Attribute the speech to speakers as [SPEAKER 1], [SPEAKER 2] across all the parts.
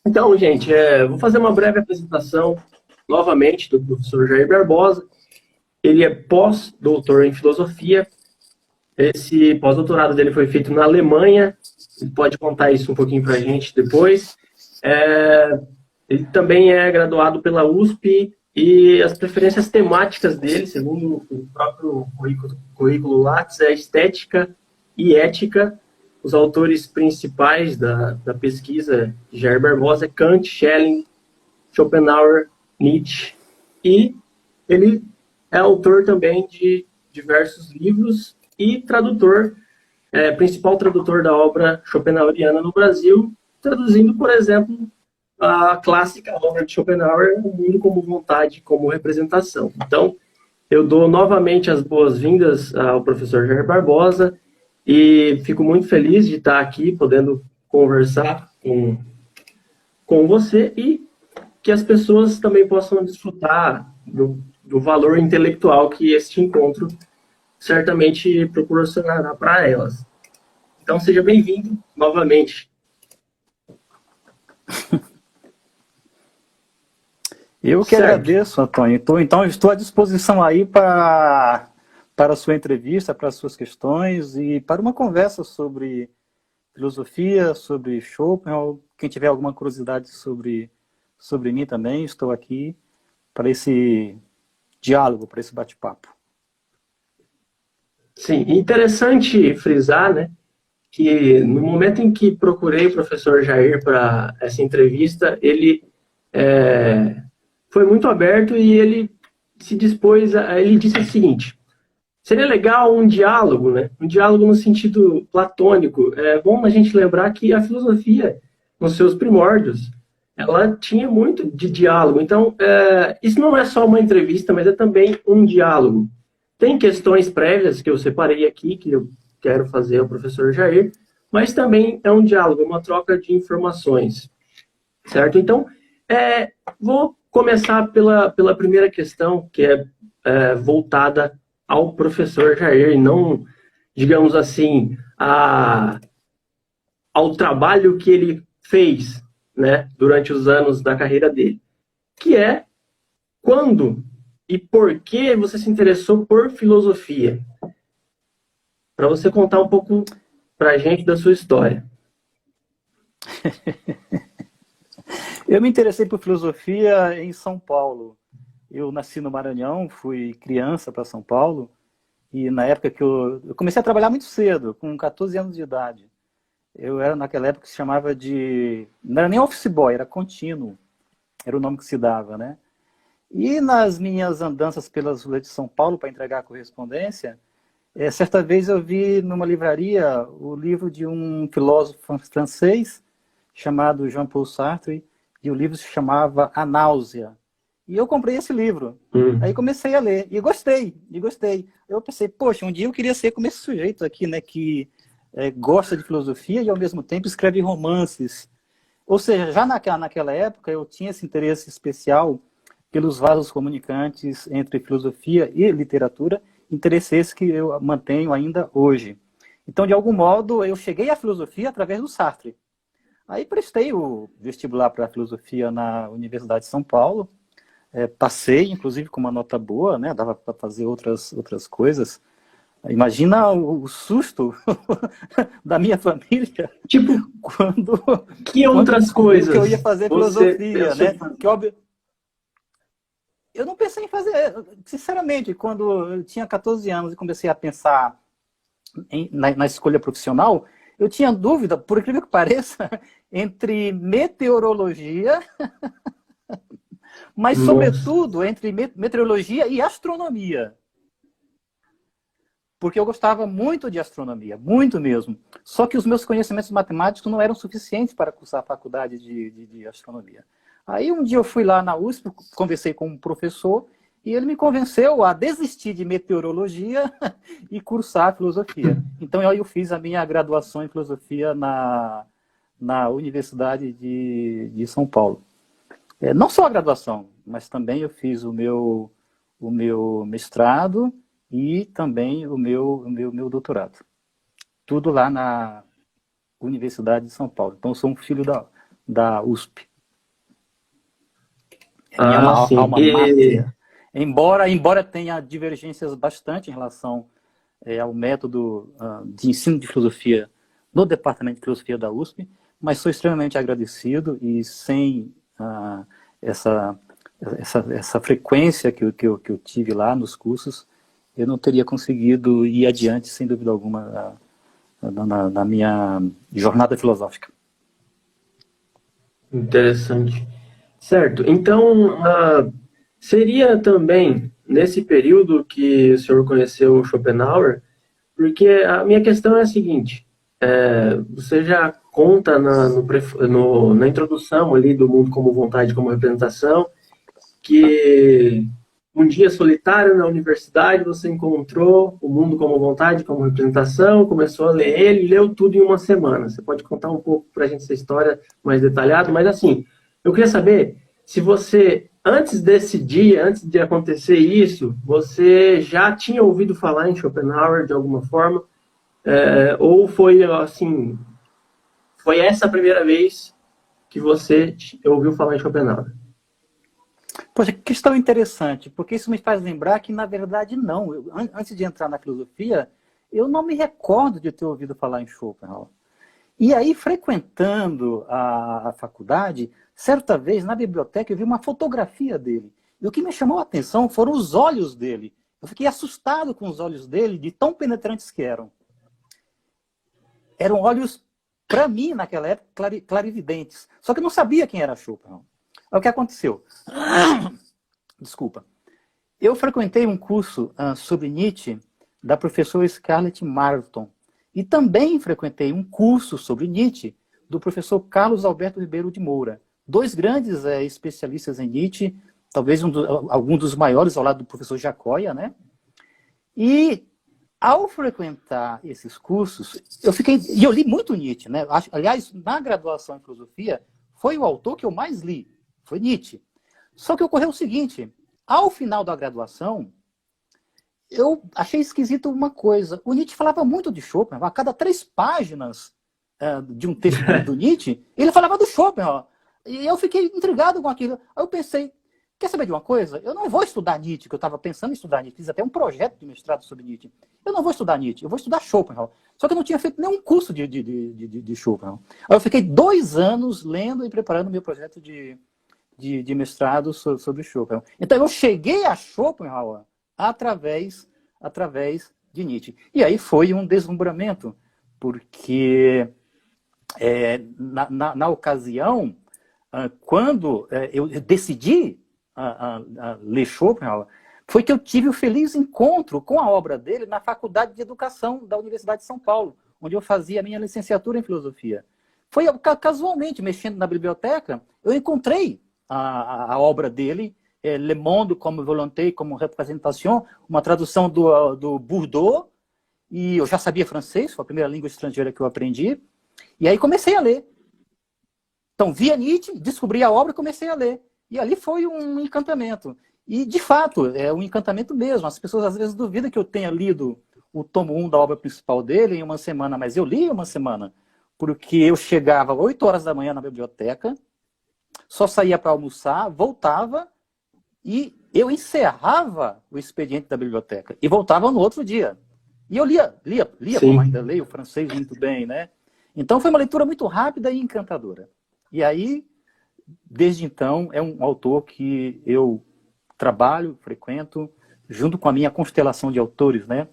[SPEAKER 1] Então, gente, vou fazer uma breve apresentação novamente do professor Jair Barbosa. Ele é pós-doutor em filosofia. Esse pós-doutorado dele foi feito na Alemanha. Ele pode contar isso um pouquinho para a gente depois. Ele também é graduado pela USP e as preferências temáticas dele, segundo o próprio currículo Lattes, é estética e ética. Os autores principais da pesquisa de Jair Barbosa é Kant, Schelling, Schopenhauer, Nietzsche, e ele é autor também de diversos livros e tradutor, principal tradutor da obra schopenhaueriana no Brasil, traduzindo, por exemplo, a clássica obra de Schopenhauer, O Mundo como Vontade, como Representação. Então, eu dou novamente as boas-vindas ao professor Jair Barbosa e fico muito feliz de estar aqui podendo conversar com você e que as pessoas também possam desfrutar do valor intelectual que este encontro certamente proporcionará para elas. Então, seja bem-vindo novamente.
[SPEAKER 2] Eu que agradeço, Antônio. Então, estou à disposição aí para a sua entrevista, para as suas questões e para uma conversa sobre filosofia, sobre Schopenhauer. Quem tiver alguma curiosidade sobre mim também, estou aqui para esse diálogo, para esse bate-papo.
[SPEAKER 1] Sim, interessante frisar, né, que no momento em que procurei o professor Jair para essa entrevista, ele foi muito aberto e ele se dispôs ele disse o seguinte: seria legal um diálogo, né? Um diálogo no sentido platônico. É bom a gente lembrar que a filosofia, nos seus primórdios, ela tinha muito de diálogo. Então, isso não é só uma entrevista, mas é também um diálogo. Tem questões prévias que eu separei aqui, que eu quero fazer ao professor Jair, mas também é um diálogo, uma troca de informações, certo? Então, vou começar pela primeira questão, que é voltada ao professor Jair, e não, digamos assim, ao trabalho que ele fez, né, durante os anos da carreira dele, que é quando e por que você se interessou por filosofia? Para você contar um pouco para a gente da sua história.
[SPEAKER 2] Eu me interessei por filosofia em São Paulo. Eu nasci no Maranhão, fui criança para São Paulo, e na época que eu comecei a trabalhar muito cedo, com 14 anos de idade. Eu era naquela época que se chamava de... Não era nem office boy, era contínuo. Era o nome que se dava, né? E nas minhas andanças pelas ruas de São Paulo para entregar a correspondência, certa vez eu vi numa livraria o livro de um filósofo francês chamado Jean-Paul Sartre, e o livro se chamava A Náusea. E eu comprei esse livro. Aí comecei a ler, e gostei. Eu pensei, poxa, um dia eu queria ser como esse sujeito aqui, né, que gosta de filosofia e ao mesmo tempo escreve romances. Ou seja, já naquela época eu tinha esse interesse especial pelos vasos comunicantes entre filosofia e literatura, interesse esse que eu mantenho ainda hoje. Então, de algum modo, eu cheguei à filosofia através do Sartre. Aí prestei o vestibular para filosofia na Universidade de São Paulo, passei, inclusive, com uma nota boa, né? Dava para fazer outras coisas. Imagina o susto da minha família
[SPEAKER 1] Tipo,
[SPEAKER 2] quando
[SPEAKER 1] que outras
[SPEAKER 2] descobriu que eu
[SPEAKER 1] coisas
[SPEAKER 2] ia fazer
[SPEAKER 1] você
[SPEAKER 2] filosofia,
[SPEAKER 1] pensou?
[SPEAKER 2] né? Que óbvio, eu não pensei em fazer, sinceramente, quando eu tinha 14 anos e comecei a pensar na escolha profissional, eu tinha dúvida, por incrível que pareça, entre meteorologia, mas,
[SPEAKER 1] Nossa.
[SPEAKER 2] sobretudo, entre meteorologia e astronomia. Porque eu gostava muito de astronomia, muito mesmo. Só que os meus conhecimentos matemáticos não eram suficientes para cursar a faculdade de astronomia. Aí um dia eu fui lá na USP, conversei com um professor, e ele me convenceu a desistir de meteorologia e cursar filosofia. Então eu fiz a minha graduação em filosofia na Universidade de São Paulo. Não só a graduação, mas também eu fiz o meu mestrado e também o meu doutorado. Tudo lá na Universidade de São Paulo. Então eu sou um filho da USP. minha
[SPEAKER 1] sim.
[SPEAKER 2] alma máter. Embora tenha divergências bastante em relação ao método de ensino de filosofia no Departamento de Filosofia da USP, mas sou extremamente agradecido e sem essa frequência que eu tive lá nos cursos, eu não teria conseguido ir adiante, sem dúvida alguma, na minha jornada filosófica.
[SPEAKER 1] Interessante. Certo. Então, seria também nesse período que o senhor conheceu Schopenhauer, porque a minha questão é a seguinte: você já conta na introdução ali do Mundo como Vontade, como Representação, que um dia solitário na universidade você encontrou o Mundo como Vontade, como Representação, começou a ler ele e leu tudo em uma semana. Você pode contar um pouco para a gente essa história mais detalhada, mas assim, eu queria saber se você, antes desse dia, antes de acontecer isso, você já tinha ouvido falar em Schopenhauer de alguma forma, ou foi assim, foi essa a primeira vez que você ouviu falar em Schopenhauer?
[SPEAKER 2] Poxa, que questão interessante, porque isso me faz lembrar que, na verdade, não. Antes de entrar na filosofia, eu não me recordo de ter ouvido falar em Schopenhauer. E aí, frequentando a faculdade, certa vez, na biblioteca, eu vi uma fotografia dele. E o que me chamou a atenção foram os olhos dele. Eu fiquei assustado com os olhos dele, de tão penetrantes que eram. Eram olhos, para mim, naquela época, clarividentes. Só que eu não sabia quem era Schopenhauer. O que aconteceu? Desculpa. Eu frequentei um curso sobre Nietzsche da professora Scarlett Marlton. E também frequentei um curso sobre Nietzsche do professor Carlos Alberto Ribeiro de Moura. Dois grandes especialistas em Nietzsche, talvez algum dos maiores ao lado do professor Giacoia, né? E ao frequentar esses cursos, e eu li muito Nietzsche, né? Aliás, na graduação em filosofia, foi o autor que eu mais li. Foi Nietzsche. Só que ocorreu o seguinte: ao final da graduação, eu achei esquisito uma coisa. O Nietzsche falava muito de Schopenhauer. A cada 3 páginas de um texto do Nietzsche, ele falava do Schopenhauer. E eu fiquei intrigado com aquilo. Aí eu pensei, quer saber de uma coisa? Eu não vou estudar Nietzsche, que eu estava pensando em estudar Nietzsche. Fiz até um projeto de mestrado sobre Nietzsche. Eu não vou estudar Nietzsche, eu vou estudar Schopenhauer. Só que eu não tinha feito nenhum curso de Schopenhauer. Aí eu fiquei 2 anos lendo e preparando meu projeto de mestrado sobre Schopenhauer. Então, eu cheguei a Schopenhauer através de Nietzsche. E aí foi um deslumbramento, porque na ocasião, quando eu decidi ler Schopenhauer, foi que eu tive o feliz encontro com a obra dele na Faculdade de Educação da Universidade de São Paulo, onde eu fazia a minha licenciatura em filosofia. Foi casualmente, mexendo na biblioteca, eu encontrei a obra dele, Le Monde comme Volonté, como Representation, uma tradução do Bourdieu, e eu já sabia francês, foi a primeira língua estrangeira que eu aprendi, e aí comecei a ler. Então, via Nietzsche, descobri a obra e comecei a ler. E ali foi um encantamento. E, de fato, é um encantamento mesmo. As pessoas, às vezes, duvidam que eu tenha lido o tomo 1 da obra principal dele em uma semana, mas eu li em uma semana, porque eu chegava às 8 horas da manhã na biblioteca, só saía para almoçar, voltava e eu encerrava o expediente da biblioteca e voltava no outro dia. E eu lia como ainda leio francês muito bem, né? Então foi uma leitura muito rápida e encantadora. E aí, desde então, é um autor que eu trabalho, frequento, junto com a minha constelação de autores, né?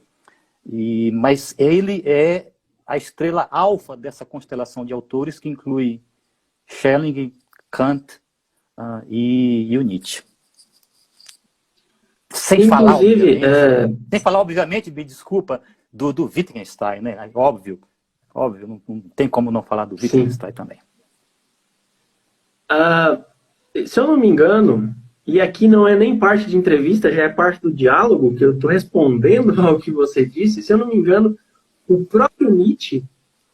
[SPEAKER 2] Mas ele é a estrela alfa dessa constelação de autores, que inclui Schelling, Kant e o Nietzsche. Sem falar, obviamente, me desculpa, do Wittgenstein, né? Óbvio, não tem como não falar do Wittgenstein também.
[SPEAKER 1] Se eu não me engano, e aqui não é nem parte de entrevista, já é parte do diálogo, que eu estou respondendo ao que você disse, se eu não me engano, o próprio Nietzsche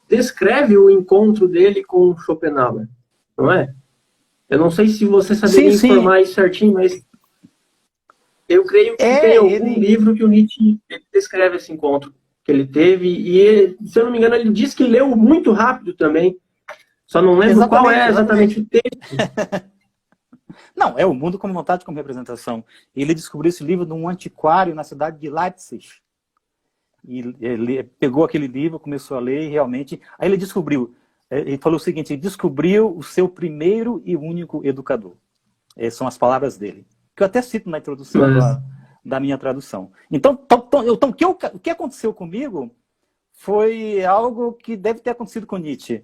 [SPEAKER 1] descreve o encontro dele com Schopenhauer, não é? Eu não sei se você saberia informar isso certinho, mas eu creio que tem algum livro que o Nietzsche descreve esse encontro que ele teve, e, se eu não me engano, ele diz que leu muito rápido também, só não lembro qual é exatamente o texto.
[SPEAKER 2] Não, é O Mundo como Vontade como Representação. Ele descobriu esse livro num antiquário na cidade de Leipzig. E ele pegou aquele livro, começou a ler e realmente... Aí ele descobriu, ele falou o seguinte, ele descobriu o seu primeiro e único educador. São as palavras dele. Que eu até cito na introdução da minha tradução. Então o que aconteceu comigo foi algo que deve ter acontecido com Nietzsche.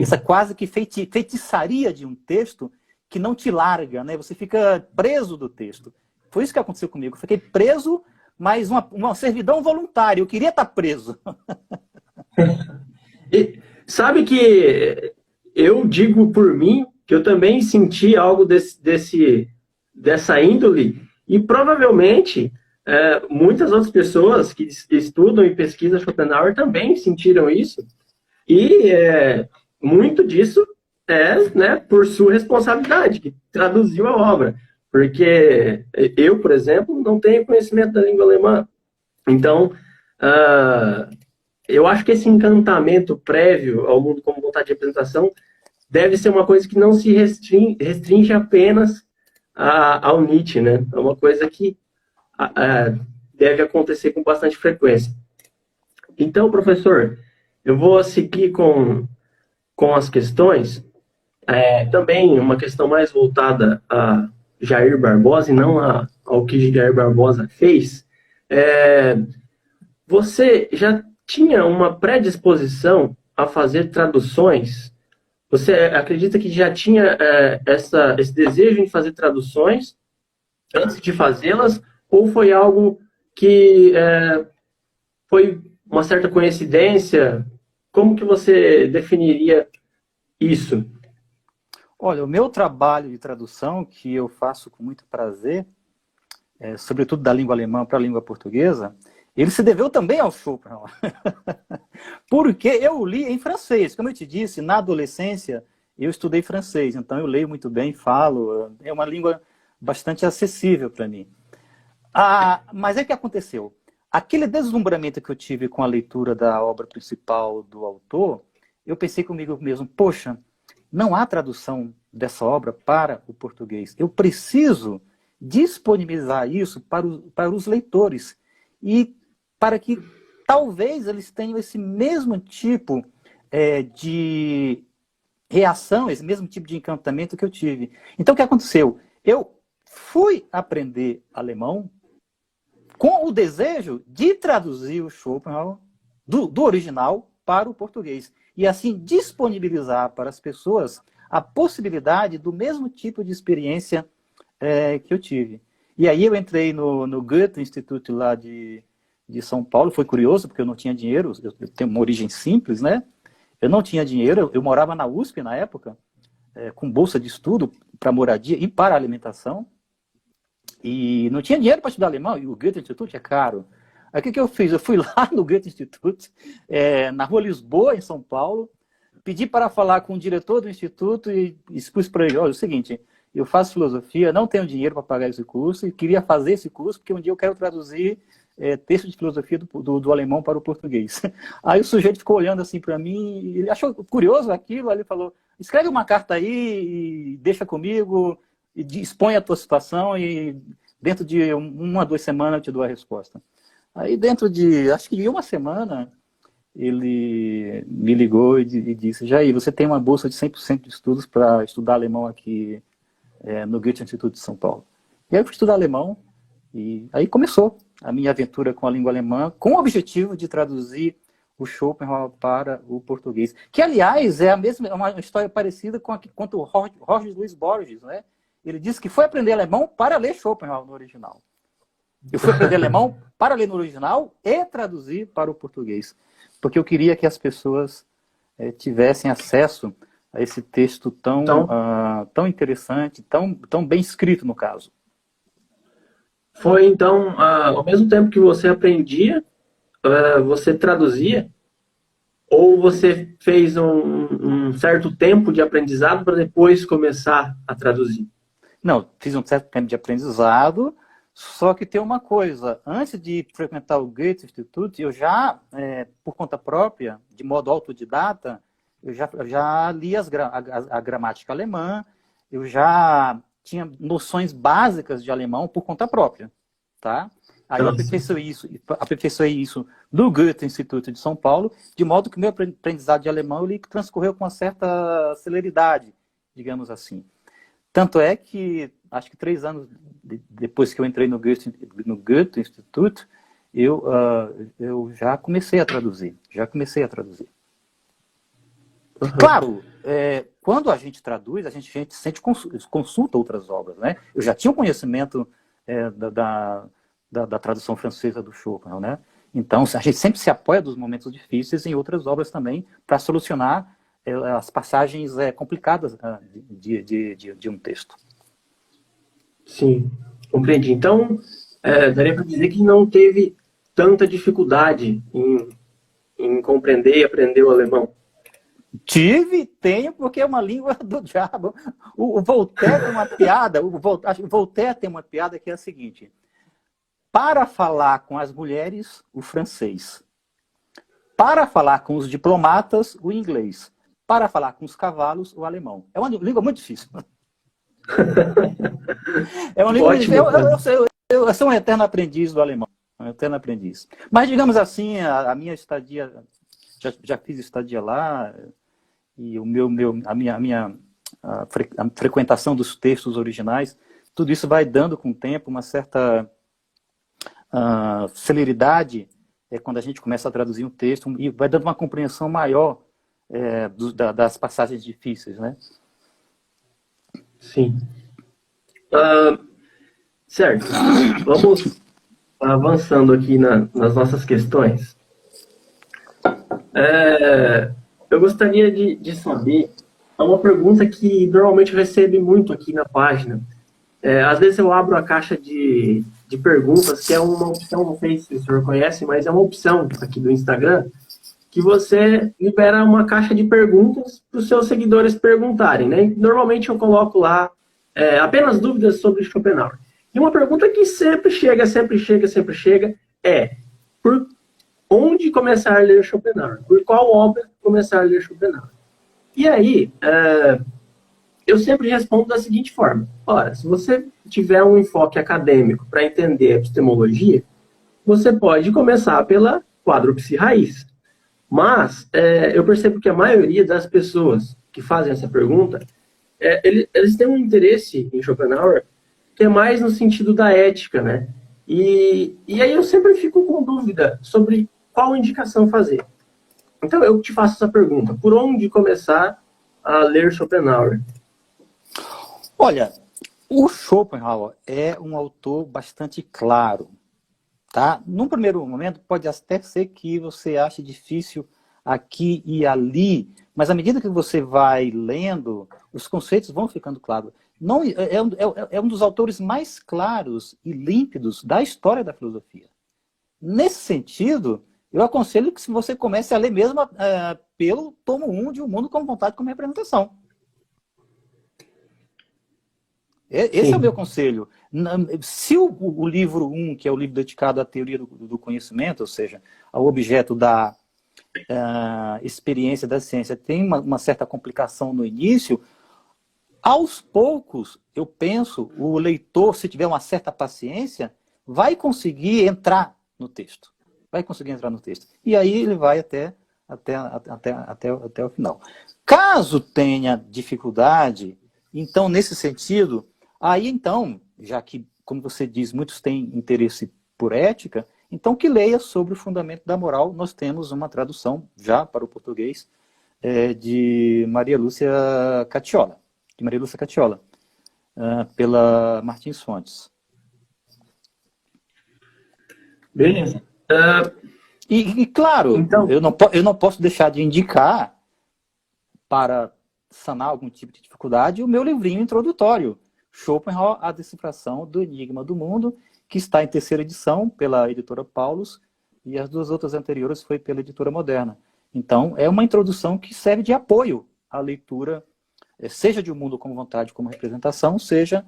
[SPEAKER 2] Essa quase que feitiçaria de um texto que não te larga, né? Você fica preso do texto. Foi isso que aconteceu comigo. Eu fiquei preso, mas uma servidão voluntária. Eu queria estar preso.
[SPEAKER 1] E sabe que eu digo por mim que eu também senti algo dessa índole e provavelmente muitas outras pessoas que estudam e pesquisam Schopenhauer também sentiram isso. E muito disso né, por sua responsabilidade, que traduziu a obra. Porque eu, por exemplo, não tenho conhecimento da língua alemã. Então, eu acho que esse encantamento prévio ao mundo como vontade de representação deve ser uma coisa que não se restringe apenas ao Nietzsche, né? É uma coisa que deve acontecer com bastante frequência. Então, professor, eu vou seguir com as questões. Também uma questão mais voltada a Jair Barbosa e não ao que Jair Barbosa fez. Você já tinha uma predisposição a fazer traduções? Você acredita que já tinha esse desejo em fazer traduções antes de fazê-las? Ou foi algo que foi uma certa coincidência? Como que você definiria isso?
[SPEAKER 2] Olha, o meu trabalho de tradução, que eu faço com muito prazer, sobretudo da língua alemã para a língua portuguesa, ele se deveu também ao Schopenhauer. Porque eu li em francês. Como eu te disse, na adolescência eu estudei francês, então eu leio muito bem, falo, é uma língua bastante acessível para mim. Mas o que aconteceu? Aquele deslumbramento que eu tive com a leitura da obra principal do autor, eu pensei comigo mesmo, poxa, não há tradução dessa obra para o português. Eu preciso disponibilizar isso para os leitores e para que talvez eles tenham esse mesmo tipo de reação, esse mesmo tipo de encantamento que eu tive. Então, o que aconteceu? Eu fui aprender alemão com o desejo de traduzir o Schopenhauer do original para o português. E assim disponibilizar para as pessoas a possibilidade do mesmo tipo de experiência que eu tive. E aí eu entrei no Goethe Institute lá de São Paulo. Foi curioso, porque eu não tinha dinheiro, eu tenho uma origem simples, né? Eu não tinha dinheiro, eu morava na USP na época, com bolsa de estudo para moradia e para alimentação. E não tinha dinheiro para estudar alemão, e o Goethe Institute é caro. Aí o que eu fiz? Eu fui lá no Goethe Institute, na rua Lisboa, em São Paulo, pedi para falar com o diretor do instituto e expus para ele, olha, é o seguinte, eu faço filosofia, não tenho dinheiro para pagar esse curso, e queria fazer esse curso porque um dia eu quero traduzir texto de filosofia do alemão para o português. Aí o sujeito ficou olhando assim para mim, ele achou curioso aquilo, aí ele falou, escreve uma carta aí e deixa comigo, e expõe a tua situação e dentro de 1 a 2 semanas eu te dou a resposta. Aí dentro de, acho que de 1 semana, ele me ligou e disse, Jair, você tem uma bolsa de 100% de estudos para estudar alemão aqui no Goethe Instituto de São Paulo. E aí eu fui estudar alemão e aí começou a minha aventura com a língua alemã, com o objetivo de traduzir o Schopenhauer para o português. Que, aliás, é uma história parecida com o Jorge Luis Borges, né? Ele disse que foi aprender alemão para ler Schopenhauer no original. Eu fui aprender alemão para ler no original e traduzir para o português. Porque eu queria que as pessoas tivessem acesso a esse texto tão interessante, tão bem escrito, no caso.
[SPEAKER 1] Foi, então, ao mesmo tempo que você aprendia, você traduzia? Ou você fez um certo tempo de aprendizado para depois começar a traduzir?
[SPEAKER 2] Não, fiz um certo tempo de aprendizado, só que tem uma coisa. Antes de frequentar o Goethe Institute, eu já, por conta própria, de modo autodidata, eu já li a gramática alemã, eu já tinha noções básicas de alemão por conta própria, tá? Aí eu aperfeiçoei isso no Goethe Instituto de São Paulo, de modo que o meu aprendizado de alemão ele transcorreu com uma certa celeridade, digamos assim. Tanto é que, acho que 3 anos depois que eu entrei no Goethe Instituto, eu já comecei a traduzir.
[SPEAKER 1] Uhum.
[SPEAKER 2] Claro, quando a gente traduz, a gente sempre consulta outras obras, né? Eu já tinha um conhecimento da tradução francesa do Schopenhauer, né? Então, a gente sempre se apoia dos momentos difíceis em outras obras também para solucionar as passagens complicadas de um texto.
[SPEAKER 1] Sim, compreendi. Então, daria para dizer que não teve tanta dificuldade em compreender e aprender o alemão.
[SPEAKER 2] Tenho, porque é uma língua do diabo. O Voltaire tem uma piada, o Voltaire tem uma piada que é a seguinte: para falar com as mulheres, o francês. Para falar com os diplomatas, o inglês. Para falar com os cavalos, o alemão. É uma língua muito difícil. É uma língua muito difícil. Eu sou um eterno aprendiz do alemão. Um eterno aprendiz. Mas, digamos assim, a minha estadia... Já fiz estadia lá, e a minha frequentação dos textos originais, tudo isso vai dando com o tempo uma certa celeridade quando a gente começa a traduzir um texto e vai dando uma compreensão maior das passagens difíceis, né?
[SPEAKER 1] Sim. Certo. Vamos avançando aqui nas nossas questões. Eu gostaria de saber, é uma pergunta que normalmente eu recebo muito aqui na página. Às vezes eu abro a caixa de perguntas, que é uma opção, não sei se o senhor conhece, mas é uma opção aqui do Instagram, que você libera uma caixa de perguntas para os seus seguidores perguntarem, né? Normalmente eu coloco lá apenas dúvidas sobre Schopenhauer. E uma pergunta que sempre chega é: por onde começar a ler Schopenhauer? Por qual obra começar a ler Schopenhauer? E aí, eu sempre respondo da seguinte forma: ora, se você tiver um enfoque acadêmico para entender a epistemologia, você pode começar pela quádrupse raiz. Mas eu percebo que a maioria das pessoas que fazem essa pergunta, eles têm um interesse em Schopenhauer que é mais no sentido da ética, né? E aí eu sempre fico com dúvida sobre qual indicação fazer. Então eu te faço essa pergunta: por onde começar a ler Schopenhauer?
[SPEAKER 2] Olha, o Schopenhauer é um autor bastante claro, tá? Num primeiro momento, pode até ser que você ache difícil aqui e ali, mas à medida que você vai lendo, os conceitos vão ficando claros. Não, é um dos autores mais claros e límpidos da história da filosofia. Nesse sentido, eu aconselho que você comece a ler mesmo pelo tomo 1 de O Mundo como Vontade como Representação. Esse é o meu conselho. Se o livro 1, que é o livro dedicado à teoria do conhecimento, ou seja, ao objeto da experiência da ciência, tem uma certa complicação no início, aos poucos, eu penso, o leitor, se tiver uma certa paciência, vai conseguir entrar no texto. E aí ele vai até o final. Caso tenha dificuldade, então, nesse sentido, aí então, já que, como você diz, muitos têm interesse por ética, então que leia sobre o fundamento da moral. Nós temos uma tradução, já para o português, de Maria Lúcia Catiola, pela Martins Fontes.
[SPEAKER 1] Beleza.
[SPEAKER 2] E claro,
[SPEAKER 1] então,
[SPEAKER 2] eu não posso deixar de indicar, para sanar algum tipo de dificuldade, o meu livrinho introdutório, Schopenhauer, A Decifração do Enigma do Mundo, que está em 3ª edição pela editora Paulus, e as 2 outras anteriores foi pela editora Moderna. Então, é uma introdução que serve de apoio à leitura, seja de O Mundo como Vontade como Representação, seja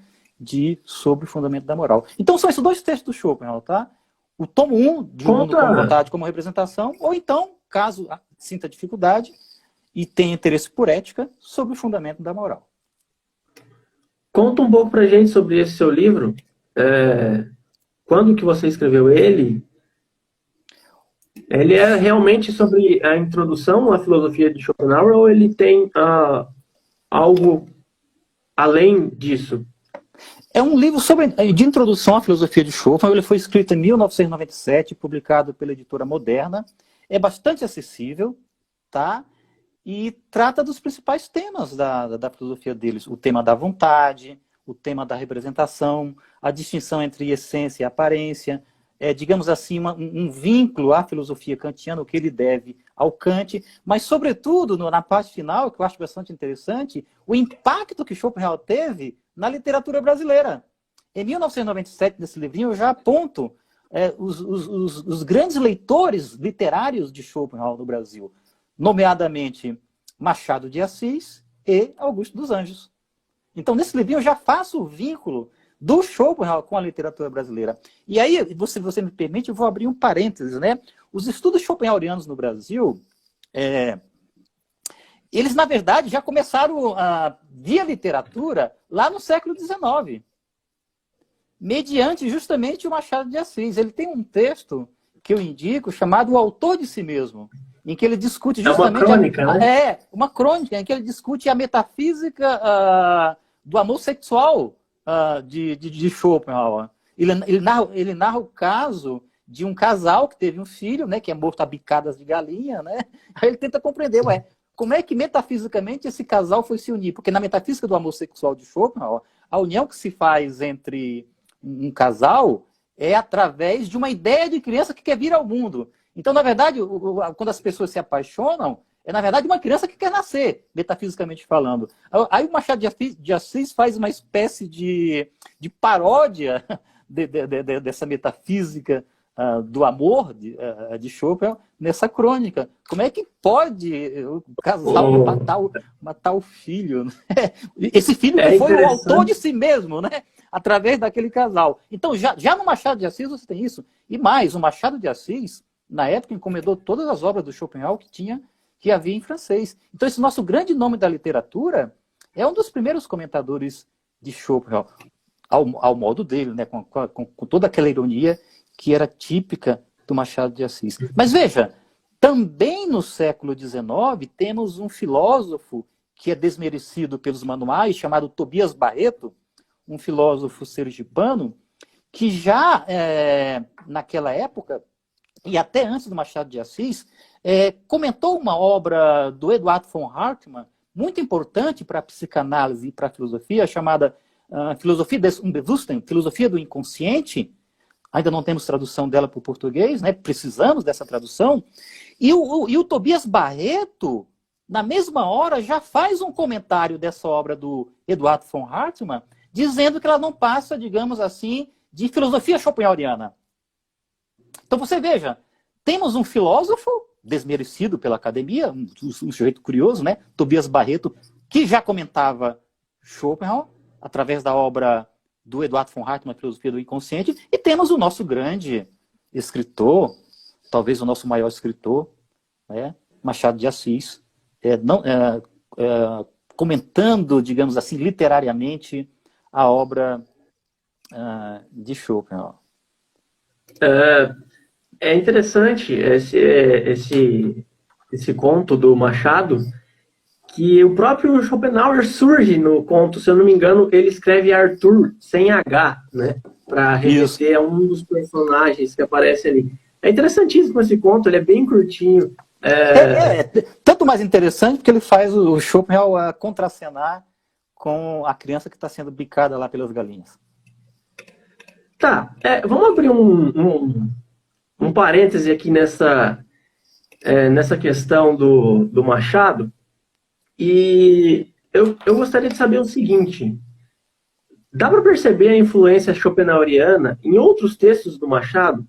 [SPEAKER 2] sobre o Fundamento da Moral. Então, são esses 2 textos do Schopenhauer, tá? O tomo 1 de O Mundo como Vontade como Representação, ou então, caso sinta dificuldade, e tem interesse por ética sobre o fundamento da moral.
[SPEAKER 1] Conta um pouco pra gente sobre esse seu livro. Quando que você escreveu ele? Ele é realmente sobre a introdução à filosofia de Schopenhauer ou ele tem algo além disso?
[SPEAKER 2] É um livro de introdução à filosofia de Schopenhauer. Ele foi escrito em 1997, publicado pela editora Moderna. É bastante acessível, tá? E trata dos principais temas da filosofia deles. O tema da vontade, o tema da representação, a distinção entre essência e aparência, digamos assim, um vínculo à filosofia kantiana, o que ele deve ao Kant, mas, sobretudo, na parte final, que eu acho bastante interessante, o impacto que Schopenhauer teve na literatura brasileira. Em 1997, nesse livrinho, eu já aponto os grandes leitores literários de Schopenhauer no Brasil, nomeadamente Machado de Assis e Augusto dos Anjos. Então, nesse livrinho, eu já faço o vínculo do Schopenhauer com a literatura brasileira. E aí, se você me permite, eu vou abrir um parênteses, né? Os estudos schopenhauerianos no Brasil, eles, na verdade, já começaram via literatura lá no século XIX, mediante justamente o Machado de Assis. Ele tem um texto que eu indico, chamado O Autor de Si Mesmo, em que ele discute justamente...
[SPEAKER 1] É uma crônica, né?
[SPEAKER 2] Uma crônica, em que ele discute a metafísica do amor sexual de Schopenhauer. Ele narra o caso de um casal que teve um filho, né, que é morto a bicadas de galinha, né? Aí ele tenta compreender, como é que metafisicamente esse casal foi se unir? Porque na metafísica do amor sexual de Schopenhauer, a união que se faz entre um casal é através de uma ideia de criança que quer vir ao mundo. Então, na verdade, quando as pessoas se apaixonam, é, na verdade, uma criança que quer nascer, metafisicamente falando. Aí o Machado de Assis faz uma espécie de paródia dessa metafísica do amor de Schopenhauer nessa crônica. Como é que pode o casal matar o filho? Né? Esse filho que foi o autor de si mesmo, né? Através daquele casal. Então, já no Machado de Assis você tem isso. E mais, o Machado de Assis, na época, encomendou todas as obras do Schopenhauer que havia em francês. Então, esse nosso grande nome da literatura é um dos primeiros comentadores de Schopenhauer, ao modo dele, né? com toda aquela ironia que era típica do Machado de Assis. Mas veja, também no século XIX temos um filósofo que é desmerecido pelos manuais, chamado Tobias Barreto, um filósofo sergipano, que já naquela época, e até antes do Machado de Assis, comentou uma obra do Eduard von Hartmann, muito importante para a psicanálise e para a filosofia, chamada Filosofia des Unbewussten, Filosofia do Inconsciente. Ainda não temos tradução dela para o português, né? Precisamos dessa tradução. E o Tobias Barreto, na mesma hora, já faz um comentário dessa obra do Eduard von Hartmann, dizendo que ela não passa, digamos assim, de filosofia schopenhaueriana. Então você veja, temos um filósofo desmerecido pela academia, um sujeito curioso, né? Tobias Barreto, que já comentava Schopenhauer, através da obra do Eduard von Hartmann, Filosofia do Inconsciente, e temos o nosso grande escritor, talvez o nosso maior escritor, né? Machado de Assis, comentando, digamos assim, literariamente, a obra de Schopenhauer.
[SPEAKER 1] É interessante esse conto do Machado, que o próprio Schopenhauer surge no conto, se eu não me engano, ele escreve Arthur sem H, né? Para remeter a um dos personagens que aparece ali. É interessantíssimo esse conto, ele é bem curtinho.
[SPEAKER 2] Tanto mais interessante porque ele faz o Schopenhauer contracenar com a criança que está sendo bicada lá pelas galinhas.
[SPEAKER 1] Tá, vamos abrir um parêntese aqui nessa questão do Machado. E eu gostaria de saber o seguinte: dá para perceber a influência schopenhaueriana em outros textos do Machado?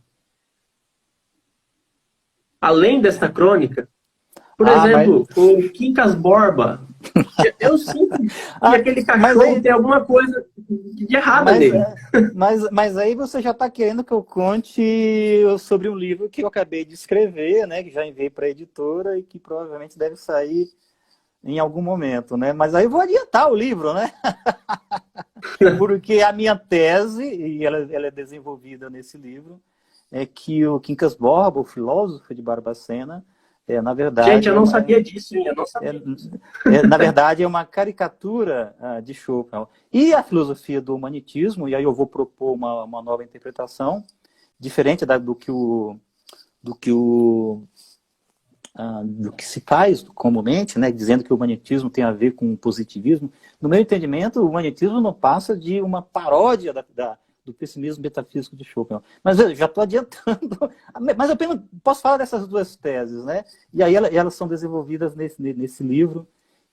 [SPEAKER 1] Além desta crônica? Por exemplo, o Quincas Borba. Eu sinto que aquele cachorro tem alguma coisa de errado nele.
[SPEAKER 2] Mas aí você já está querendo que eu conte sobre um livro que eu acabei de escrever, né, que já enviei para a editora e que provavelmente deve sair em algum momento, né? Mas aí eu vou adiantar o livro, né? Porque a minha tese, e ela é desenvolvida nesse livro, é que o Quincas Borba, o filósofo de Barbacena, na
[SPEAKER 1] Gente,
[SPEAKER 2] verdade,
[SPEAKER 1] eu não sabia disso, hein? Eu não sabia disso.
[SPEAKER 2] na verdade, é uma caricatura de Schopenhauer. E a filosofia do humanitismo, e aí eu vou propor uma nova interpretação, diferente do que se faz comumente, né, dizendo que o humanitismo tem a ver com o positivismo. No meu entendimento, o humanitismo não passa de uma paródia do pessimismo metafísico de Schopenhauer. Mas eu já estou adiantando. Mas eu apenas posso falar dessas duas teses, né? E aí elas são desenvolvidas nesse livro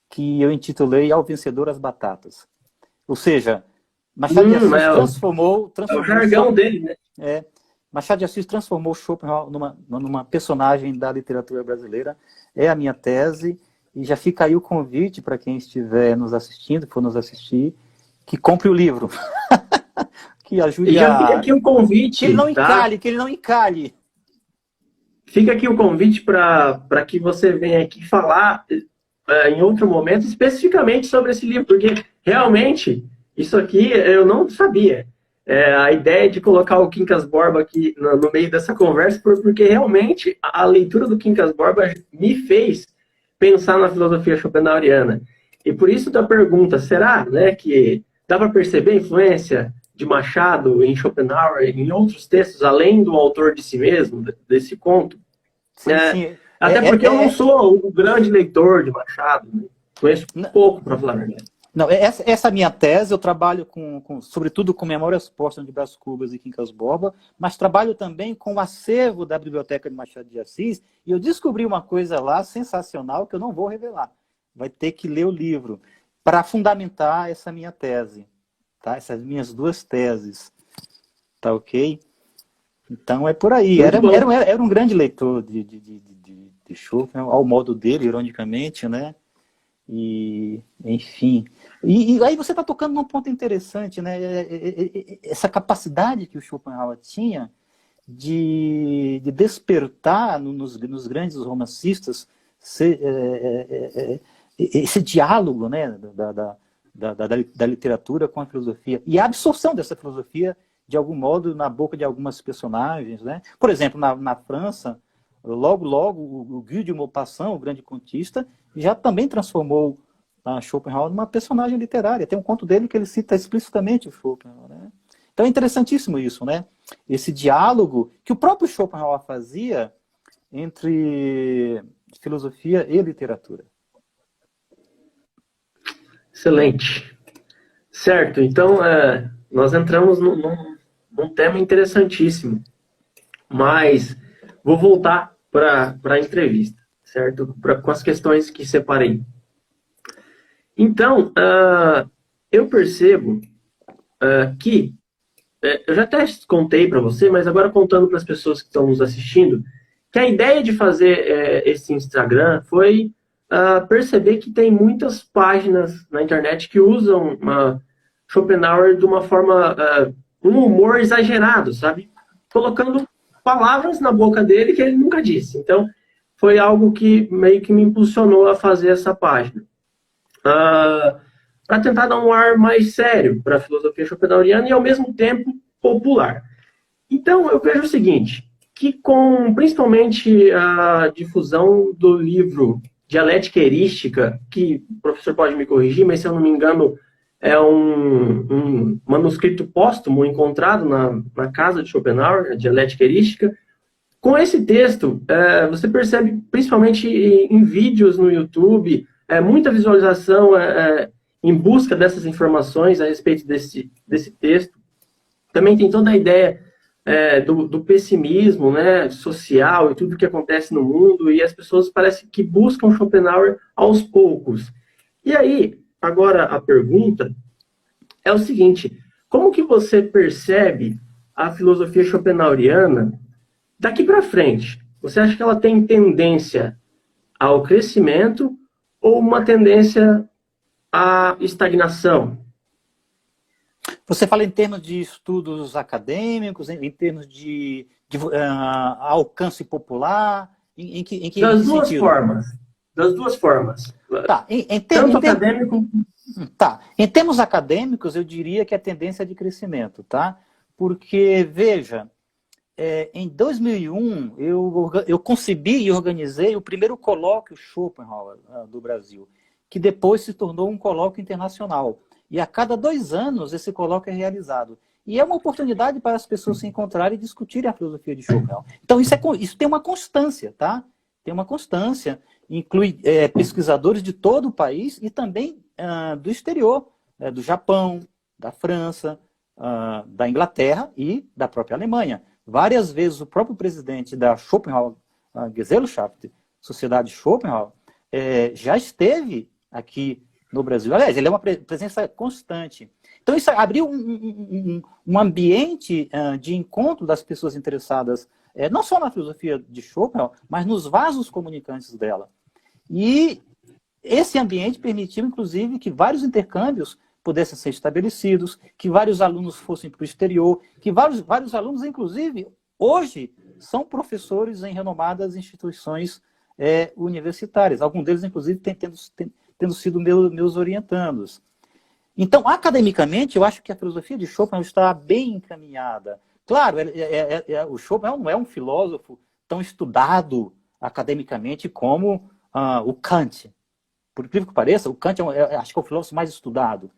[SPEAKER 2] que eu intitulei Ao Vencedor as Batatas. Ou seja, Machado de Assis transformou
[SPEAKER 1] o jargão dele, né?
[SPEAKER 2] Machado de Assis transformou Schopenhauer numa personagem da literatura brasileira. É a minha tese, e já fica aí o convite para quem estiver nos assistindo, for nos assistir, que compre o livro. Que ajude
[SPEAKER 1] e já fica aqui um convite,
[SPEAKER 2] que ele não encalhe.
[SPEAKER 1] Fica aqui o convite para que você venha aqui falar em outro momento especificamente sobre esse livro, porque realmente isso aqui eu não sabia. A ideia de colocar o Quincas Borba aqui no meio dessa conversa foi porque realmente a leitura do Quincas Borba me fez pensar na filosofia schopenhaueriana. E por isso da pergunta, será, né, que dá para perceber a influência de Machado em Schopenhauer, em outros textos, além do autor de si mesmo, desse conto?
[SPEAKER 2] Sim.
[SPEAKER 1] Até porque eu não sou um grande leitor de Machado, né? Conheço pouco, para falar a verdade.
[SPEAKER 2] Não, essa minha tese, eu trabalho sobretudo com Memórias Póstumas de Brás Cubas e Quincas Borba, mas trabalho também com o acervo da Biblioteca de Machado de Assis, e eu descobri uma coisa lá sensacional que eu não vou revelar. Vai ter que ler o livro para fundamentar essa minha tese, tá? Essas minhas duas teses, tá ok? Então é por aí. Era um grande leitor de Schopenhauer, ao modo dele, ironicamente, né? E, enfim. E aí você está tocando num ponto interessante, né? Essa capacidade que o Schopenhauer tinha de despertar nos grandes romancistas esse diálogo, né, da literatura com a filosofia. E a absorção dessa filosofia, de algum modo, na boca de algumas personagens, né? Por exemplo, na França, logo, o Guy de Maupassant, o grande contista, já também transformou Schopenhauer numa personagem literária. Tem um conto dele que ele cita explicitamente o Schopenhauer, né? Então é interessantíssimo isso, né? Esse diálogo que o próprio Schopenhauer fazia entre filosofia e literatura.
[SPEAKER 1] Excelente. Certo, então nós entramos num tema interessantíssimo, mas vou voltar para a entrevista, certo? Com as questões que separei. Então, eu percebo que, eu já até contei para você, mas agora contando para as pessoas que estão nos assistindo, que a ideia de fazer esse Instagram foi perceber que tem muitas páginas na internet que usam Schopenhauer de uma forma, um humor exagerado, sabe? Colocando palavras na boca dele que ele nunca disse. Então, foi algo que meio que me impulsionou a fazer essa página. Para tentar dar um ar mais sério para a filosofia schopenhaueriana e, ao mesmo tempo, popular. Então, eu vejo o seguinte, que principalmente a difusão do livro Dialética Erística, que o professor pode me corrigir, mas, se eu não me engano, é um manuscrito póstumo encontrado na casa de Schopenhauer, a Dialética Erística. Com esse texto, você percebe, principalmente em vídeos no YouTube, muita visualização em busca dessas informações a respeito desse texto. Também tem toda a ideia do pessimismo, né, social e tudo que acontece no mundo, e as pessoas parecem que buscam Schopenhauer aos poucos. E aí, agora a pergunta é o seguinte: como que você percebe a filosofia schopenhaueriana daqui para frente? Você acha que ela tem tendência ao crescimento ou uma tendência à estagnação?
[SPEAKER 2] Você fala em termos de estudos acadêmicos, em termos de alcance popular? Em que
[SPEAKER 1] Das duas
[SPEAKER 2] sentido?
[SPEAKER 1] formas. das duas formas.
[SPEAKER 2] Tá,
[SPEAKER 1] Tanto acadêmico...
[SPEAKER 2] Tá, em termos acadêmicos, eu diria que a tendência é de crescimento, tá? Porque, veja, em 2001, eu concebi e organizei o primeiro colóquio Schopenhauer do Brasil, que depois se tornou um colóquio internacional. E a cada 2 anos esse colóquio é realizado. E é uma oportunidade para as pessoas se encontrarem e discutirem a filosofia de Schopenhauer. Então isso tem uma constância, tá? Tem uma constância, inclui pesquisadores de todo o país e também do exterior, do Japão, da França, da Inglaterra e da própria Alemanha. Várias vezes o próprio presidente da Schopenhauer Gesellschaft, Sociedade Schopenhauer, já esteve aqui no Brasil. Aliás, ele é uma presença constante. Então isso abriu um ambiente de encontro das pessoas interessadas, não só na filosofia de Schopenhauer, mas nos vasos comunicantes dela. E esse ambiente permitiu, inclusive, que vários intercâmbios pudessem ser estabelecidos, que vários alunos fossem para o exterior, que vários alunos, inclusive, hoje, são professores em renomadas instituições universitárias. Alguns deles, inclusive, tendo sido meus orientandos. Então, academicamente, eu acho que a filosofia de Schopenhauer está bem encaminhada. Claro, o Schopenhauer não é um filósofo tão estudado academicamente como o Kant. Por incrível que pareça, o Kant acho que é o filósofo mais estudado.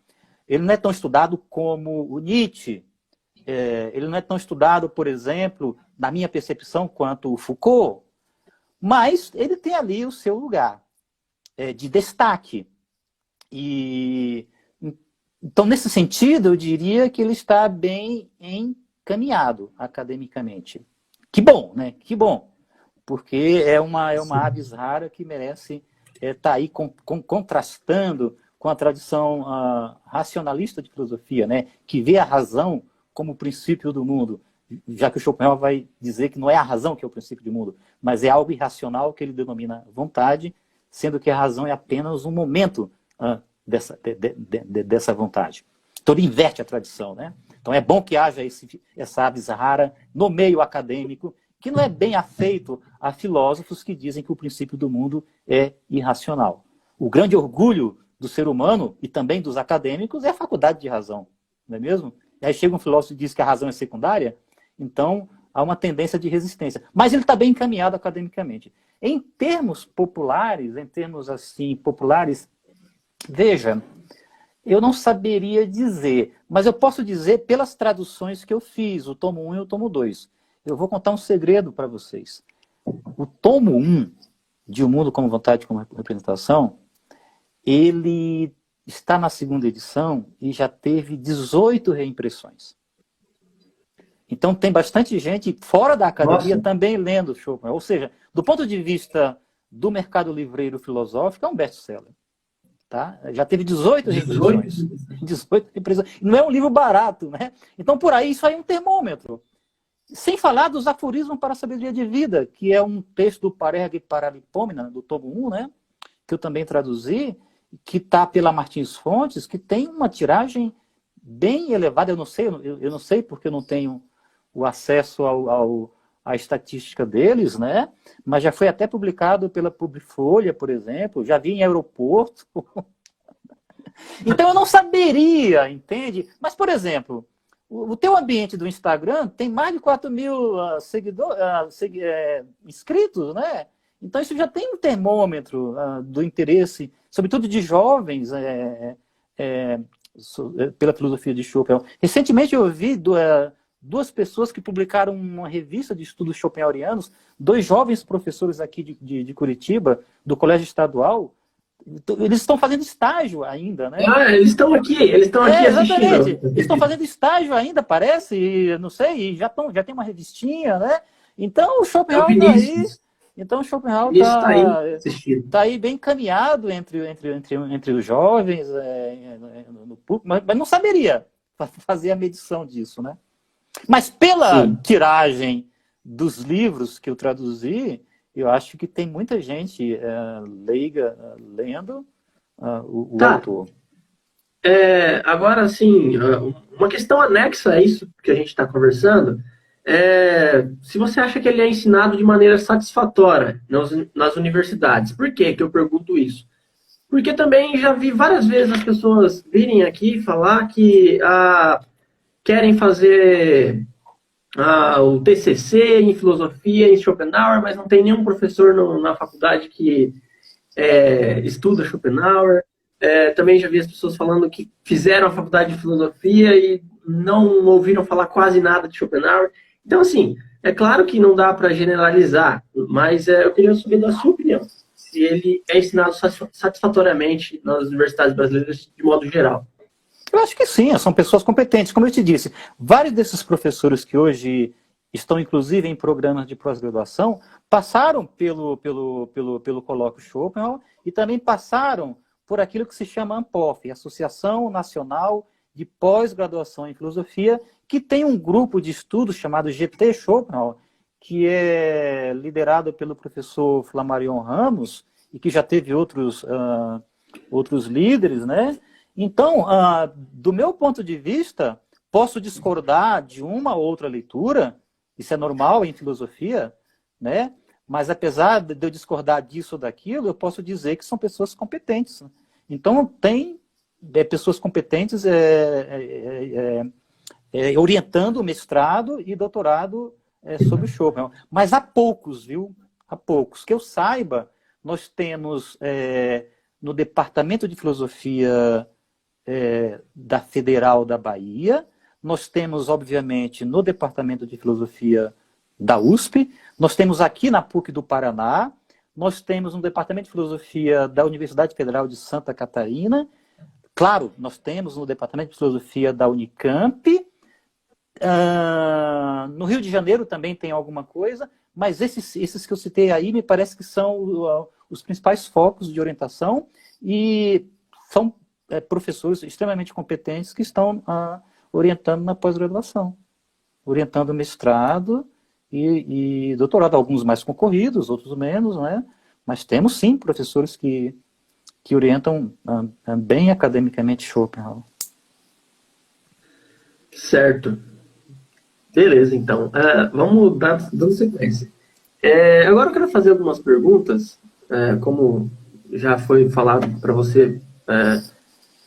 [SPEAKER 2] Ele não é tão estudado como o Nietzsche. Ele não é tão estudado, por exemplo, na minha percepção, quanto o Foucault. Mas ele tem ali o seu lugar de destaque. Então, nesse sentido, eu diria que ele está bem encaminhado academicamente. Que bom, né? Que bom. Porque é uma avis rara que merece estar aí contrastando com a tradição racionalista de filosofia, né? Que vê a razão como o princípio do mundo. Já que o Schopenhauer vai dizer que não é a razão que é o princípio do mundo, mas é algo irracional que ele denomina vontade, sendo que a razão é apenas um momento dessa vontade. Então ele inverte a tradição, né? Então é bom que haja essa avis rara no meio acadêmico, que não é bem afeito a filósofos que dizem que o princípio do mundo é irracional. O grande orgulho do ser humano e também dos acadêmicos é a faculdade de razão, não é mesmo? E aí chega um filósofo e diz que a razão é secundária, então há uma tendência de resistência. Mas ele está bem encaminhado academicamente. Em termos populares, veja, eu não saberia dizer, mas eu posso dizer pelas traduções que eu fiz, o tomo 1 e o tomo 2. Eu vou contar um segredo para vocês. O tomo 1, de O Mundo como Vontade como Representação, ele está na 2ª edição e já teve 18 reimpressões. Então tem bastante gente fora da academia também lendo Schopenhauer. Ou seja, do ponto de vista do mercado livreiro filosófico, é um best-seller. Tá? Já teve 18 reimpressões. 18 reimpressões. Não é um livro barato, né? Então, por aí, isso aí é um termômetro. Sem falar dos aforismos para a sabedoria de vida, que é um texto do Parerga e Paralipômena, do tomo 1, né? Que eu também traduzi, que está pela Martins Fontes, que tem uma tiragem bem elevada. Eu não sei porque eu não tenho o acesso à estatística deles, né? Mas já foi até publicado pela Publifolha, por exemplo, já vi em aeroporto. Então eu não saberia, entende? Mas, por exemplo, o teu ambiente do Instagram tem mais de 4 mil inscritos, né? Então isso já tem um termômetro do interesse, sobretudo de jovens, pela filosofia de Schopenhauer. Recentemente eu vi duas pessoas que publicaram uma revista de estudos schopenhauerianos, 2 jovens professores aqui de Curitiba, do Colégio Estadual. Eles estão fazendo estágio ainda, né?
[SPEAKER 1] Eles estão aqui
[SPEAKER 2] exatamente.
[SPEAKER 1] assistindo.
[SPEAKER 2] Eles estão fazendo estágio ainda, parece, e não sei, e já tem uma revistinha, né? Então o Schopenhauer está aí. Então o Schopenhauer está aí bem encaminhado entre os jovens, no público, mas não saberia fazer a medição disso, né? Mas pela tiragem dos livros que eu traduzi, eu acho que tem muita gente leiga lendo o autor.
[SPEAKER 1] Agora, assim, uma questão anexa a isso que a gente está conversando se você acha que ele é ensinado de maneira satisfatória nas universidades. Por que eu pergunto isso? Porque também já vi várias vezes as pessoas virem aqui falar que querem fazer o TCC em filosofia em Schopenhauer, mas não tem nenhum professor na faculdade que estuda Schopenhauer. Também já vi as pessoas falando que fizeram a faculdade de filosofia e não ouviram falar quase nada de Schopenhauer. Então, assim, é claro que não dá para generalizar, mas eu queria saber da sua opinião, se ele é ensinado satisfatoriamente nas universidades brasileiras de modo geral.
[SPEAKER 2] Eu acho que sim, são pessoas competentes. Como eu te disse, vários desses professores que hoje estão, inclusive, em programas de pós-graduação, passaram pelo colóquio Schopenhauer e também passaram por aquilo que se chama ANPOF, Associação Nacional de Pós-Graduação em Filosofia, que tem um grupo de estudos chamado GT Schopenhauer, que é liderado pelo professor Flammarion Ramos, e que já teve outros líderes, né? Então, do meu ponto de vista, posso discordar de uma ou outra leitura, isso é normal em filosofia, né? Mas apesar de eu discordar disso ou daquilo, eu posso dizer que são pessoas competentes. Então, tem pessoas competentes orientando o mestrado e doutorado sobre o Schopenhauer. Mas há poucos, viu? Há poucos. Que eu saiba, nós temos no Departamento de Filosofia da Federal da Bahia, nós temos, obviamente, no Departamento de Filosofia da USP, nós temos aqui na PUC do Paraná, nós temos no Departamento de Filosofia da Universidade Federal de Santa Catarina, claro, nós temos no Departamento de Filosofia da Unicamp, no Rio de Janeiro também tem alguma coisa, mas esses que eu citei aí me parece que são os principais focos de orientação e são professores extremamente competentes que estão orientando na pós-graduação, orientando o mestrado e doutorado, alguns mais concorridos, outros menos, né? Mas temos sim professores que orientam bem academicamente Schopenhauer.
[SPEAKER 1] Certo. Beleza, então. Vamos dando sequência. Agora eu quero fazer algumas perguntas, como já foi falado para você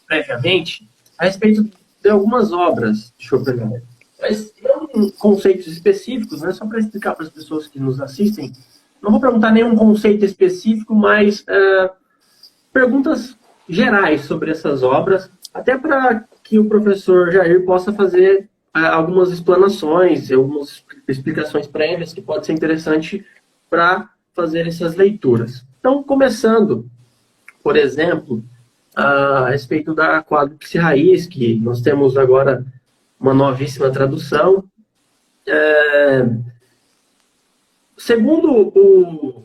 [SPEAKER 1] previamente, a respeito de algumas obras de Schopenhauer. Mas não conceitos específicos, né? Só para explicar para as pessoas que nos assistem. Não vou perguntar nenhum conceito específico, mas perguntas gerais sobre essas obras, até para que o professor Jair possa fazer algumas explanações, algumas explicações prévias que pode ser interessante para fazer essas leituras. Então, começando, por exemplo, a respeito da quádruplice raiz, que nós temos agora uma novíssima tradução. Segundo o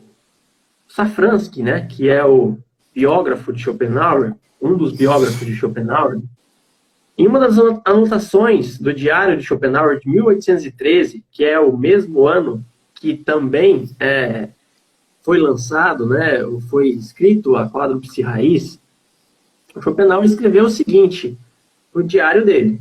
[SPEAKER 1] Safransky, né, que é o biógrafo de Schopenhauer, um dos biógrafos de Schopenhauer, em uma das anotações do Diário de Schopenhauer de 1813, que é o mesmo ano que também foi lançado, né, foi escrito a quádruplice raiz, o Schopenhauer escreveu o seguinte no diário dele: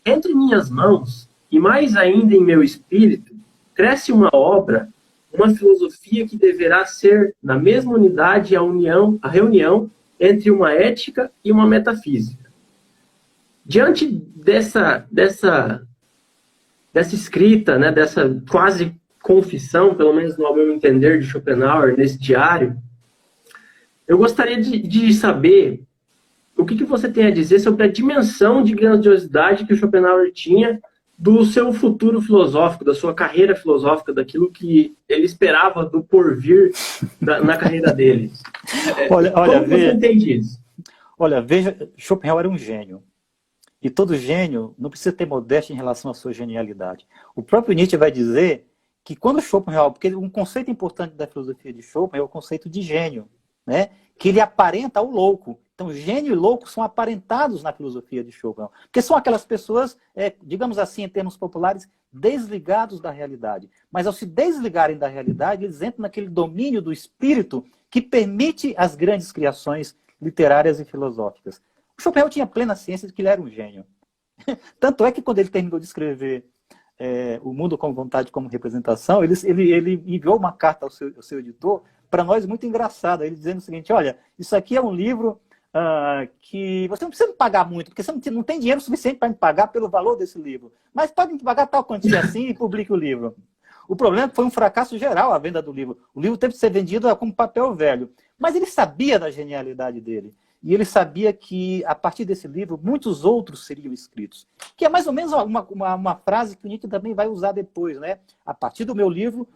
[SPEAKER 1] entre minhas mãos, e mais ainda em meu espírito, cresce uma obra, uma filosofia que deverá ser, na mesma unidade, a reunião entre uma ética e uma metafísica. Diante dessa escrita, né, dessa quase confissão, pelo menos no meu entender, de Schopenhauer, nesse diário, eu gostaria de saber o que você tem a dizer sobre a dimensão de grandiosidade que o Schopenhauer tinha do seu futuro filosófico, da sua carreira filosófica, daquilo que ele esperava do porvir na carreira dele.
[SPEAKER 2] Olha,
[SPEAKER 1] como você entende isso?
[SPEAKER 2] Olha, veja, Schopenhauer era um gênio. E todo gênio não precisa ter modéstia em relação à sua genialidade. O próprio Nietzsche vai dizer que quando Schopenhauer, porque um conceito importante da filosofia de Schopenhauer é o conceito de gênio, né? Que ele aparenta ao louco. Então, gênio e louco são aparentados na filosofia de Schopenhauer. Porque são aquelas pessoas, digamos assim, em termos populares, desligados da realidade. Mas ao se desligarem da realidade, eles entram naquele domínio do espírito que permite as grandes criações literárias e filosóficas. O Schopenhauer tinha plena ciência de que ele era um gênio. Tanto é que quando ele terminou de escrever O Mundo como Vontade como Representação, ele enviou uma carta ao seu editor, para nós muito engraçada, ele dizendo o seguinte: olha, isso aqui é um livro que você não precisa me pagar muito, porque você não tem dinheiro suficiente para me pagar pelo valor desse livro, mas pode me pagar tal quantia assim e publique o livro. O problema é que foi um fracasso geral a venda do livro. O livro teve que ser vendido como papel velho. Mas ele sabia da genialidade dele. E ele sabia que, a partir desse livro, muitos outros seriam escritos. Que é mais ou menos uma frase que o Nietzsche também vai usar depois, né? A partir do meu livro,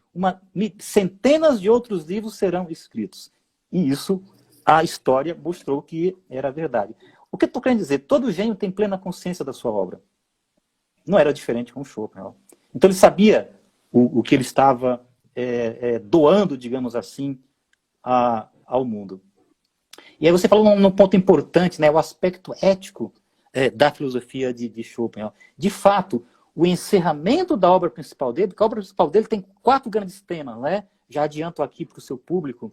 [SPEAKER 2] centenas de outros livros serão escritos. E isso, a história mostrou que era verdade. O que eu estou querendo dizer? Todo gênio tem plena consciência da sua obra. Não era diferente com Schopenhauer. Então ele sabia o que ele estava doando, digamos assim, ao mundo. E aí você falou num ponto importante, né, o aspecto ético da filosofia de Schopenhauer. De fato, o encerramento da obra principal dele, porque a obra principal dele tem 4 grandes temas, né? Já adianto aqui para o seu público,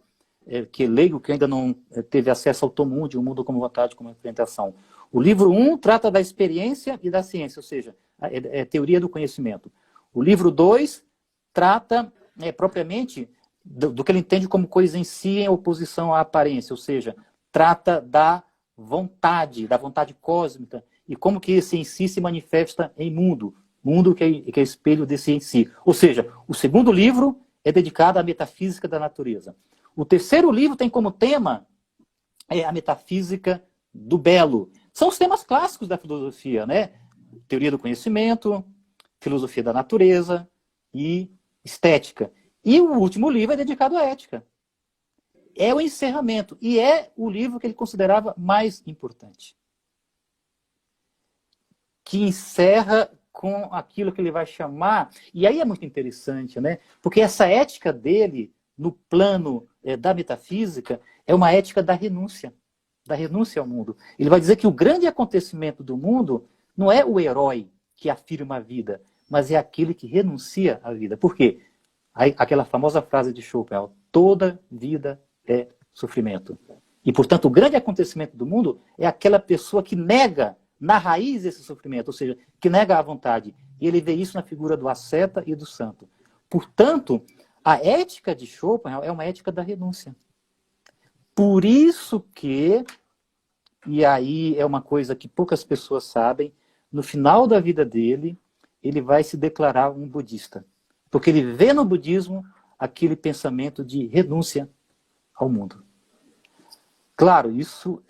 [SPEAKER 2] que é leigo, que ainda não teve acesso ao tomo 1 de O Mundo como Vontade, como Representação. O livro 1 trata da experiência e da ciência, ou seja, é teoria do conhecimento. O livro 2 trata propriamente do que ele entende como coisa em si em oposição à aparência, ou seja, trata da vontade cósmica e como que esse em si se manifesta em mundo que é espelho desse em si. Ou seja, o segundo livro é dedicado à metafísica da natureza. O terceiro livro tem como tema a metafísica do belo. São os temas clássicos da filosofia, né? Teoria do conhecimento, filosofia da natureza e estética. E o último livro é dedicado à ética. É o encerramento. E é o livro que ele considerava mais importante. Que encerra com aquilo que ele vai chamar... E aí é muito interessante, né? Porque essa ética dele, no plano da metafísica, é uma ética da renúncia ao mundo. Ele vai dizer que o grande acontecimento do mundo não é o herói que afirma a vida, mas é aquele que renuncia à vida. Por quê? Aquela famosa frase de Schopenhauer: toda vida é sofrimento. E, portanto, o grande acontecimento do mundo é aquela pessoa que nega na raiz esse sofrimento, ou seja, que nega a vontade. E ele vê isso na figura do asceta e do santo. Portanto, a ética de Schopenhauer é uma ética da renúncia. Por isso que, e aí é uma coisa que poucas pessoas sabem, no final da vida dele, ele vai se declarar um budista. Porque ele vê no budismo aquele pensamento de renúncia ao mundo. Claro, isso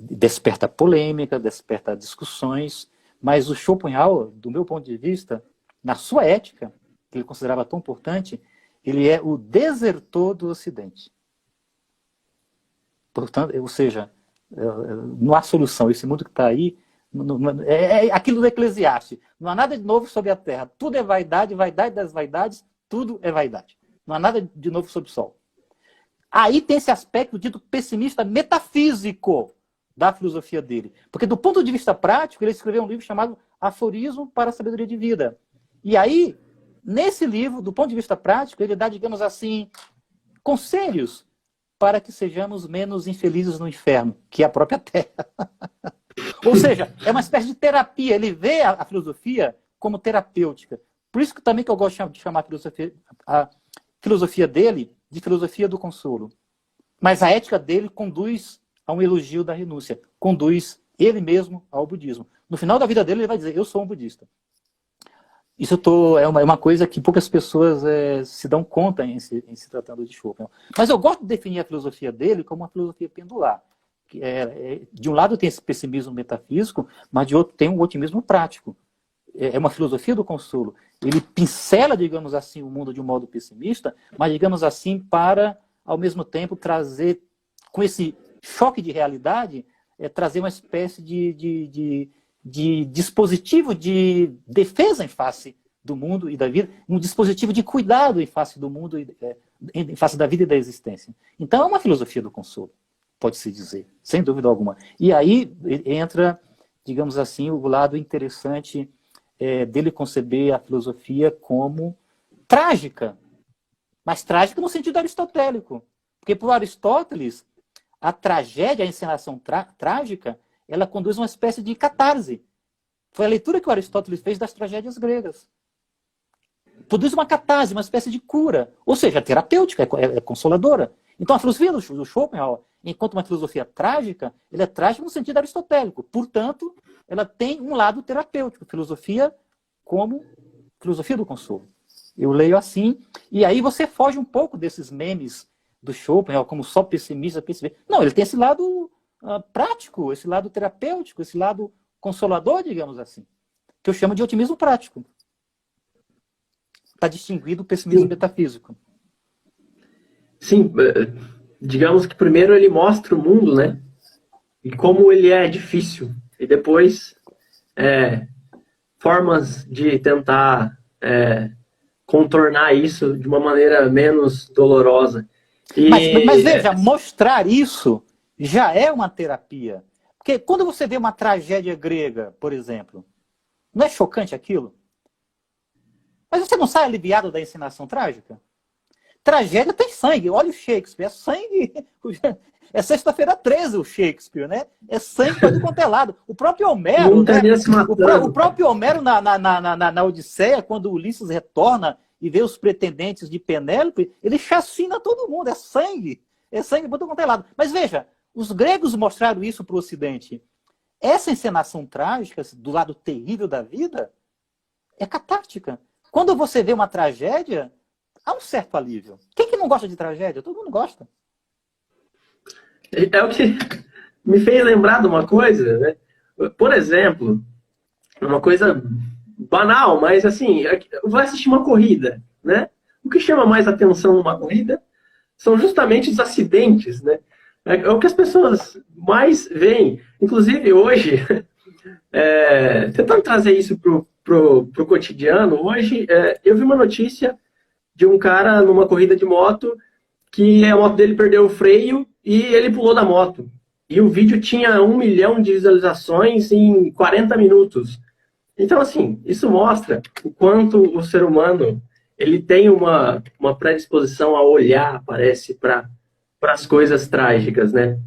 [SPEAKER 2] desperta polêmica, desperta discussões, mas o Schopenhauer, do meu ponto de vista, na sua ética, que ele considerava tão importante, ele é o desertor do Ocidente. Portanto, ou seja, não há solução. Esse mundo que está aí é aquilo do Eclesiastes. Não há nada de novo sobre a Terra. Tudo é vaidade, vaidade das vaidades, tudo é vaidade. Não há nada de novo sobre o Sol. Aí tem esse aspecto dito pessimista metafísico da filosofia dele. Porque do ponto de vista prático, ele escreveu um livro chamado Aforismo para a Sabedoria de Vida. E aí, nesse livro, do ponto de vista prático, ele dá, digamos assim, conselhos para que sejamos menos infelizes no inferno, que é a própria Terra. Ou seja, é uma espécie de terapia. Ele vê a filosofia como terapêutica. Por isso que também que eu gosto de chamar a filosofia dele de filosofia do consolo. Mas a ética dele conduz a um elogio da renúncia. Conduz ele mesmo ao budismo. No final da vida dele, ele vai dizer: eu sou um budista. Isso é uma coisa que poucas pessoas se dão conta em se tratando de Schopenhauer. Mas eu gosto de definir a filosofia dele como uma filosofia pendular. De um lado tem esse pessimismo metafísico, mas de outro tem um otimismo prático. É uma filosofia do consolo. Ele pincela, digamos assim, o mundo de um modo pessimista, mas, digamos assim, para, ao mesmo tempo, trazer, com esse choque de realidade, trazer uma espécie de dispositivo de defesa em face do mundo e da vida, um dispositivo de cuidado em face do mundo, em face da vida e da existência. Então, é uma filosofia do consolo, pode-se dizer, sem dúvida alguma. E aí entra, digamos assim, o lado interessante dele conceber a filosofia como trágica, mas trágica no sentido aristotélico. Porque, para Aristóteles, a tragédia, a encenação trágica, ela conduz a uma espécie de catarse. Foi a leitura que o Aristóteles fez das tragédias gregas. Produz uma catarse, uma espécie de cura. Ou seja, é terapêutica, é consoladora. Então a filosofia do Schopenhauer, enquanto uma filosofia trágica, ela é trágica no sentido aristotélico. Portanto, ela tem um lado terapêutico. Filosofia como filosofia do consolo. Eu leio assim, e aí você foge um pouco desses memes do Schopenhauer, como só pessimista, pessimista. Não, ele tem esse lado prático, esse lado terapêutico, esse lado consolador, digamos assim, que eu chamo de otimismo prático. Está distinguido do pessimismo metafísico.
[SPEAKER 1] Sim, digamos que primeiro ele mostra o mundo, né? E como ele é difícil. E depois, formas de tentar contornar isso de uma maneira menos dolorosa.
[SPEAKER 2] Mas veja, mostrar isso já é uma terapia. Porque quando você vê uma tragédia grega, por exemplo, não é chocante aquilo? Mas você não sai aliviado da encenação trágica? Tragédia tem sangue. Olha o Shakespeare. É sangue. É sexta-feira 13 o Shakespeare, né? É sangue todo quanto é lado. O próprio Homero, né? O próprio Homero na Odisseia, quando Ulisses retorna e vê os pretendentes de Penélope, ele chacina todo mundo. É sangue. É sangue todo quanto é lado. Mas veja, os gregos mostraram isso para o Ocidente. Essa encenação trágica, do lado terrível da vida, é catártica. Quando você vê uma tragédia, há um certo alívio. Quem que não gosta de tragédia? Todo mundo gosta.
[SPEAKER 1] É o que me fez lembrar de uma coisa, né? Por exemplo, uma coisa banal, mas assim, eu vou assistir uma corrida, né? O que chama mais atenção numa corrida são justamente os acidentes, né? É o que as pessoas mais veem. Inclusive, hoje, tentando trazer isso pro cotidiano, hoje eu vi uma notícia de um cara numa corrida de moto que a moto dele perdeu o freio e ele pulou da moto. E o vídeo tinha 1 milhão de visualizações em 40 minutos. Então, assim, isso mostra o quanto o ser humano ele tem uma predisposição a olhar, parece, para as coisas trágicas, né?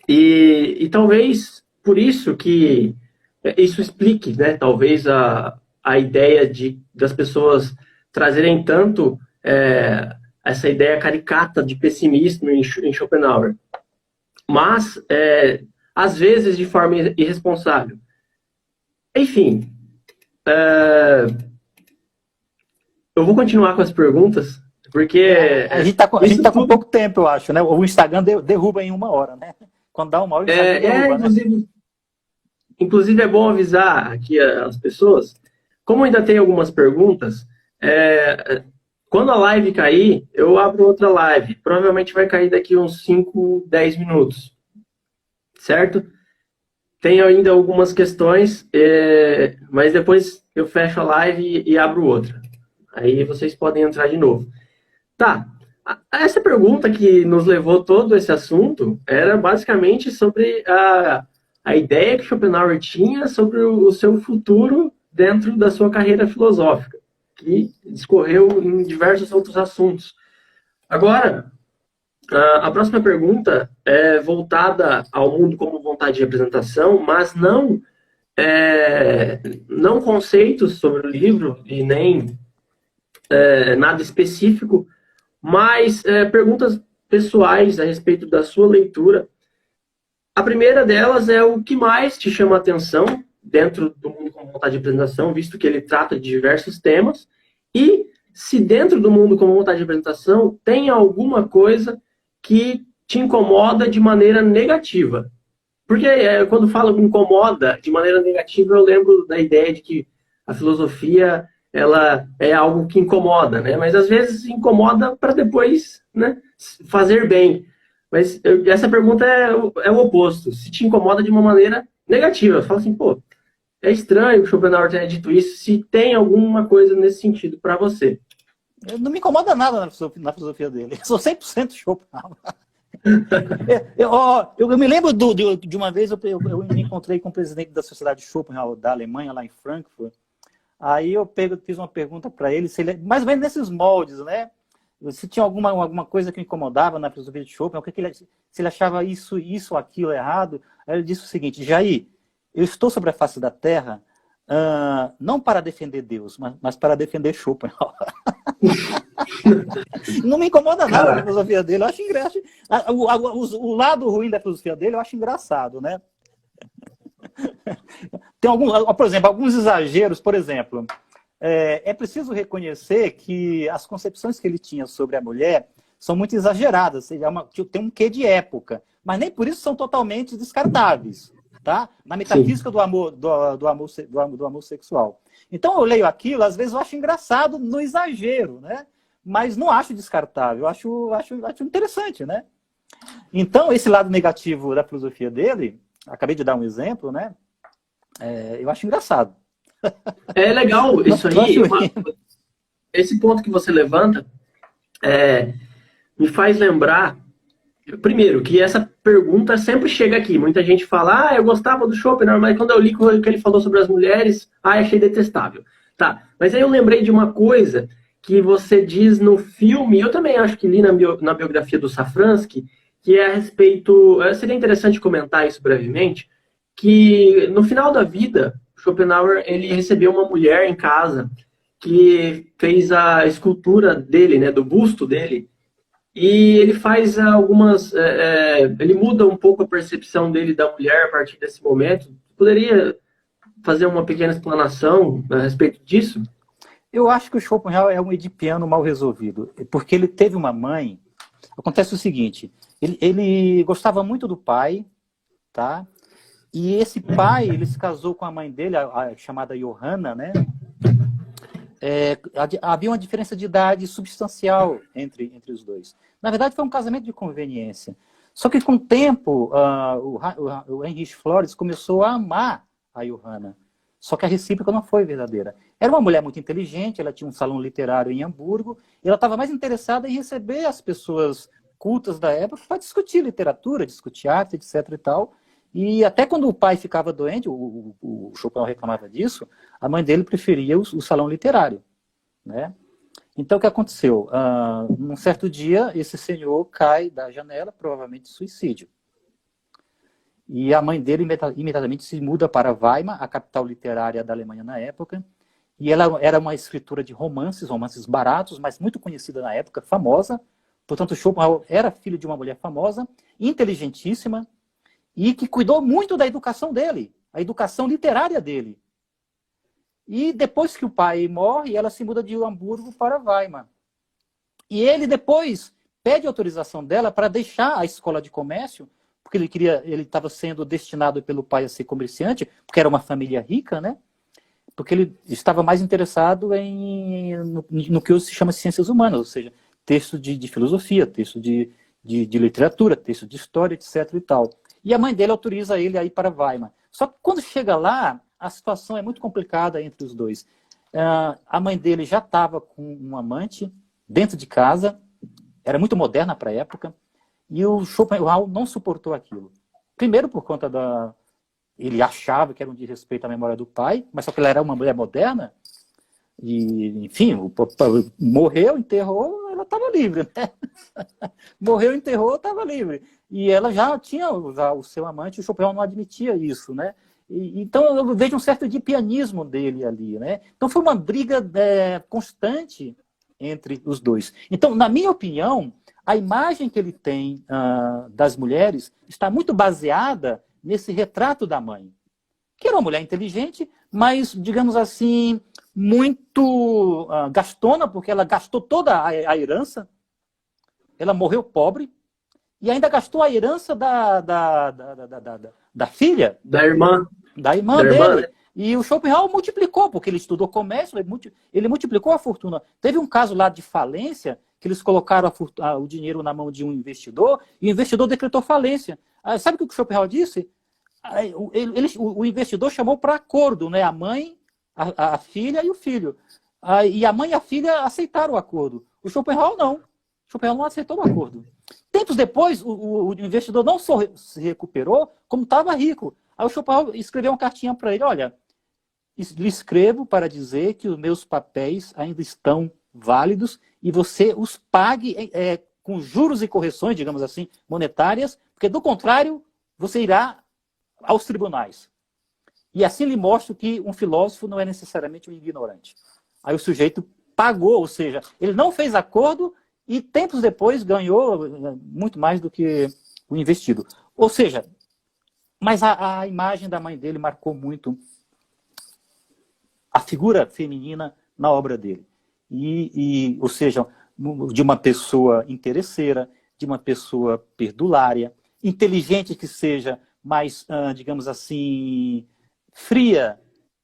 [SPEAKER 1] E talvez por isso que isso explique, né? Talvez a ideia das pessoas trazerem tanto essa ideia caricata de pessimismo em Schopenhauer. Mas, às vezes, de forma irresponsável. Enfim, eu vou continuar com as perguntas, porque...
[SPEAKER 2] A gente tá com pouco tempo, eu acho, né? O Instagram derruba em 1 hora, né? Quando dá 1 hora, o Instagram derruba, né?
[SPEAKER 1] Inclusive, é bom avisar aqui as pessoas, como ainda tem algumas perguntas, quando a live cair, eu abro outra live. Provavelmente vai cair daqui uns 5, 10 minutos. Certo? Tenho ainda algumas questões, mas depois eu fecho a live e abro outra. Aí vocês podem entrar de novo. Tá. Essa pergunta que nos levou todo esse assunto era basicamente sobre a ideia que Schopenhauer tinha sobre o seu futuro dentro da sua carreira filosófica, que discorreu em diversos outros assuntos. Agora, a próxima pergunta é voltada ao mundo como vontade de representação, mas não conceitos sobre o livro e nem nada específico, mas perguntas pessoais a respeito da sua leitura. A primeira delas é o que mais te chama a atenção dentro do mundo como vontade de representação, visto que ele trata de diversos temas, e se dentro do mundo como vontade de representação tem alguma coisa que te incomoda de maneira negativa. Porque quando falo incomoda de maneira negativa, eu lembro da ideia de que a filosofia ela é algo que incomoda, né? Mas às vezes incomoda para depois, né, fazer bem. Mas essa pergunta é o oposto. Se te incomoda de uma maneira negativa, fala assim, pô, é estranho que o Schopenhauer tenha dito isso, se tem alguma coisa nesse sentido para você.
[SPEAKER 2] Não me incomoda nada na filosofia dele. Eu sou 100% Schopenhauer. Eu me lembro de uma vez eu me encontrei com o presidente da Sociedade Schopenhauer da Alemanha, lá em Frankfurt. Aí eu fiz uma pergunta para ele, se ele, mais ou menos nesses moldes, né? Se tinha alguma coisa que o incomodava na filosofia de Schopenhauer, se ele achava isso ou aquilo errado. Aí ele disse o seguinte: Jair, eu estou sobre a face da Terra não para defender Deus, mas para defender Schopenhauer. Não me incomoda nada a filosofia dele, eu acho engraçado. O lado ruim da filosofia dele eu acho engraçado, né? Tem por exemplo, alguns exageros, por exemplo, é preciso reconhecer que as concepções que ele tinha sobre a mulher são muito exageradas, tem um quê de época, mas nem por isso são totalmente descartáveis, tá? Na metafísica do amor sexual. Então eu leio aquilo, às vezes eu acho engraçado no exagero, né? Mas não acho descartável, eu acho interessante, né? Então, esse lado negativo da filosofia dele, acabei de dar um exemplo, né? Eu acho engraçado.
[SPEAKER 1] É legal isso aí. Esse ponto que você levanta me faz lembrar, primeiro, que essa pergunta sempre chega aqui. Muita gente fala, eu gostava do Schopenhauer, mas quando eu li o que ele falou sobre as mulheres, achei detestável. Tá, mas aí eu lembrei de uma coisa que você diz no filme, eu também acho que li na biografia do Safransky, que é a respeito, seria interessante comentar isso brevemente, que no final da vida, Schopenhauer, ele recebeu uma mulher em casa que fez a escultura dele, né, do busto dele, e ele faz algumas, ele muda um pouco a percepção dele da mulher a partir desse momento. Poderia fazer uma pequena explanação a respeito disso?
[SPEAKER 2] Eu acho que o Schopenhauer é um edipiano mal resolvido, porque ele teve uma mãe. Acontece o seguinte, ele gostava muito do pai, tá? E esse pai, ele se casou com a mãe dele, a chamada Johanna, né? Havia uma diferença de idade substancial entre os dois. Na verdade, foi um casamento de conveniência. Só que com o tempo, o Heinrich Flores começou a amar a Johanna. Só que a recíproca não foi verdadeira. Era uma mulher muito inteligente, ela tinha um salão literário em Hamburgo, e ela estava mais interessada em receber as pessoas cultas da época para discutir literatura, discutir arte, etc. e tal. E até quando o pai ficava doente, o Schopenhauer reclamava disso, a mãe dele preferia o salão literário, né? Então, o que aconteceu? Num certo dia, esse senhor cai da janela, provavelmente suicídio. E a mãe dele imediatamente se muda para Weimar, a capital literária da Alemanha na época. E ela era uma escritora de romances baratos, mas muito conhecida na época, famosa. Portanto, Schopenhauer era filho de uma mulher famosa, inteligentíssima, e que cuidou muito da educação dele, a educação literária dele. E depois que o pai morre, ela se muda de Hamburgo para Weimar. E ele depois pede autorização dela para deixar a escola de comércio, porque ele estava sendo destinado pelo pai a ser comerciante, porque era uma família rica, né? Porque ele estava mais interessado no que hoje se chama ciências humanas, ou seja, texto de filosofia, texto de literatura, texto de história, etc. e tal. E a mãe dele autoriza ele a ir para Weimar. Só que quando chega lá, a situação é muito complicada entre os dois. A mãe dele já estava com um amante dentro de casa, era muito moderna para a época, e o Schopenhauer não suportou aquilo. Primeiro por conta ele achava que era um desrespeito à memória do pai, mas só que ela era uma mulher moderna, e, enfim, morreu, enterrou, ela estava livre, né? Morreu, enterrou, estava livre. E ela já tinha o seu amante, o Schopenhauer não admitia isso, né? Então eu vejo um certo edipianismo dele ali, né? Então foi uma briga constante entre os dois. Então, na minha opinião, a imagem que ele tem das mulheres está muito baseada nesse retrato da mãe, que era uma mulher inteligente, mas, digamos assim, muito gastona, porque ela gastou toda a herança, ela morreu pobre, e ainda gastou a herança da filha.
[SPEAKER 1] Da irmã.
[SPEAKER 2] Da irmã dele. E o Schopenhauer multiplicou, porque ele estudou comércio, ele multiplicou a fortuna. Teve um caso lá de falência, que eles colocaram o dinheiro na mão de um investidor, e o investidor decretou falência. Sabe o que o Schopenhauer disse? O investidor chamou para acordo, né? A mãe, a filha e o filho. E a mãe e a filha aceitaram o acordo. O Schopenhauer não. O Schopenhauer não aceitou o acordo. Tempos depois, o investidor não só se recuperou, como estava rico. Aí o Schopenhauer escreveu uma cartinha para ele, olha, lhe escrevo para dizer que os meus papéis ainda estão válidos e você os pague com juros e correções, digamos assim, monetárias, porque do contrário, você irá aos tribunais. E assim lhe mostro que um filósofo não é necessariamente um ignorante. Aí o sujeito pagou, ou seja, ele não fez acordo e tempos depois ganhou muito mais do que o investido. Ou seja, mas a imagem da mãe dele marcou muito a figura feminina na obra dele. Ou seja, de uma pessoa interesseira, de uma pessoa perdulária, inteligente que seja, mas, digamos assim, fria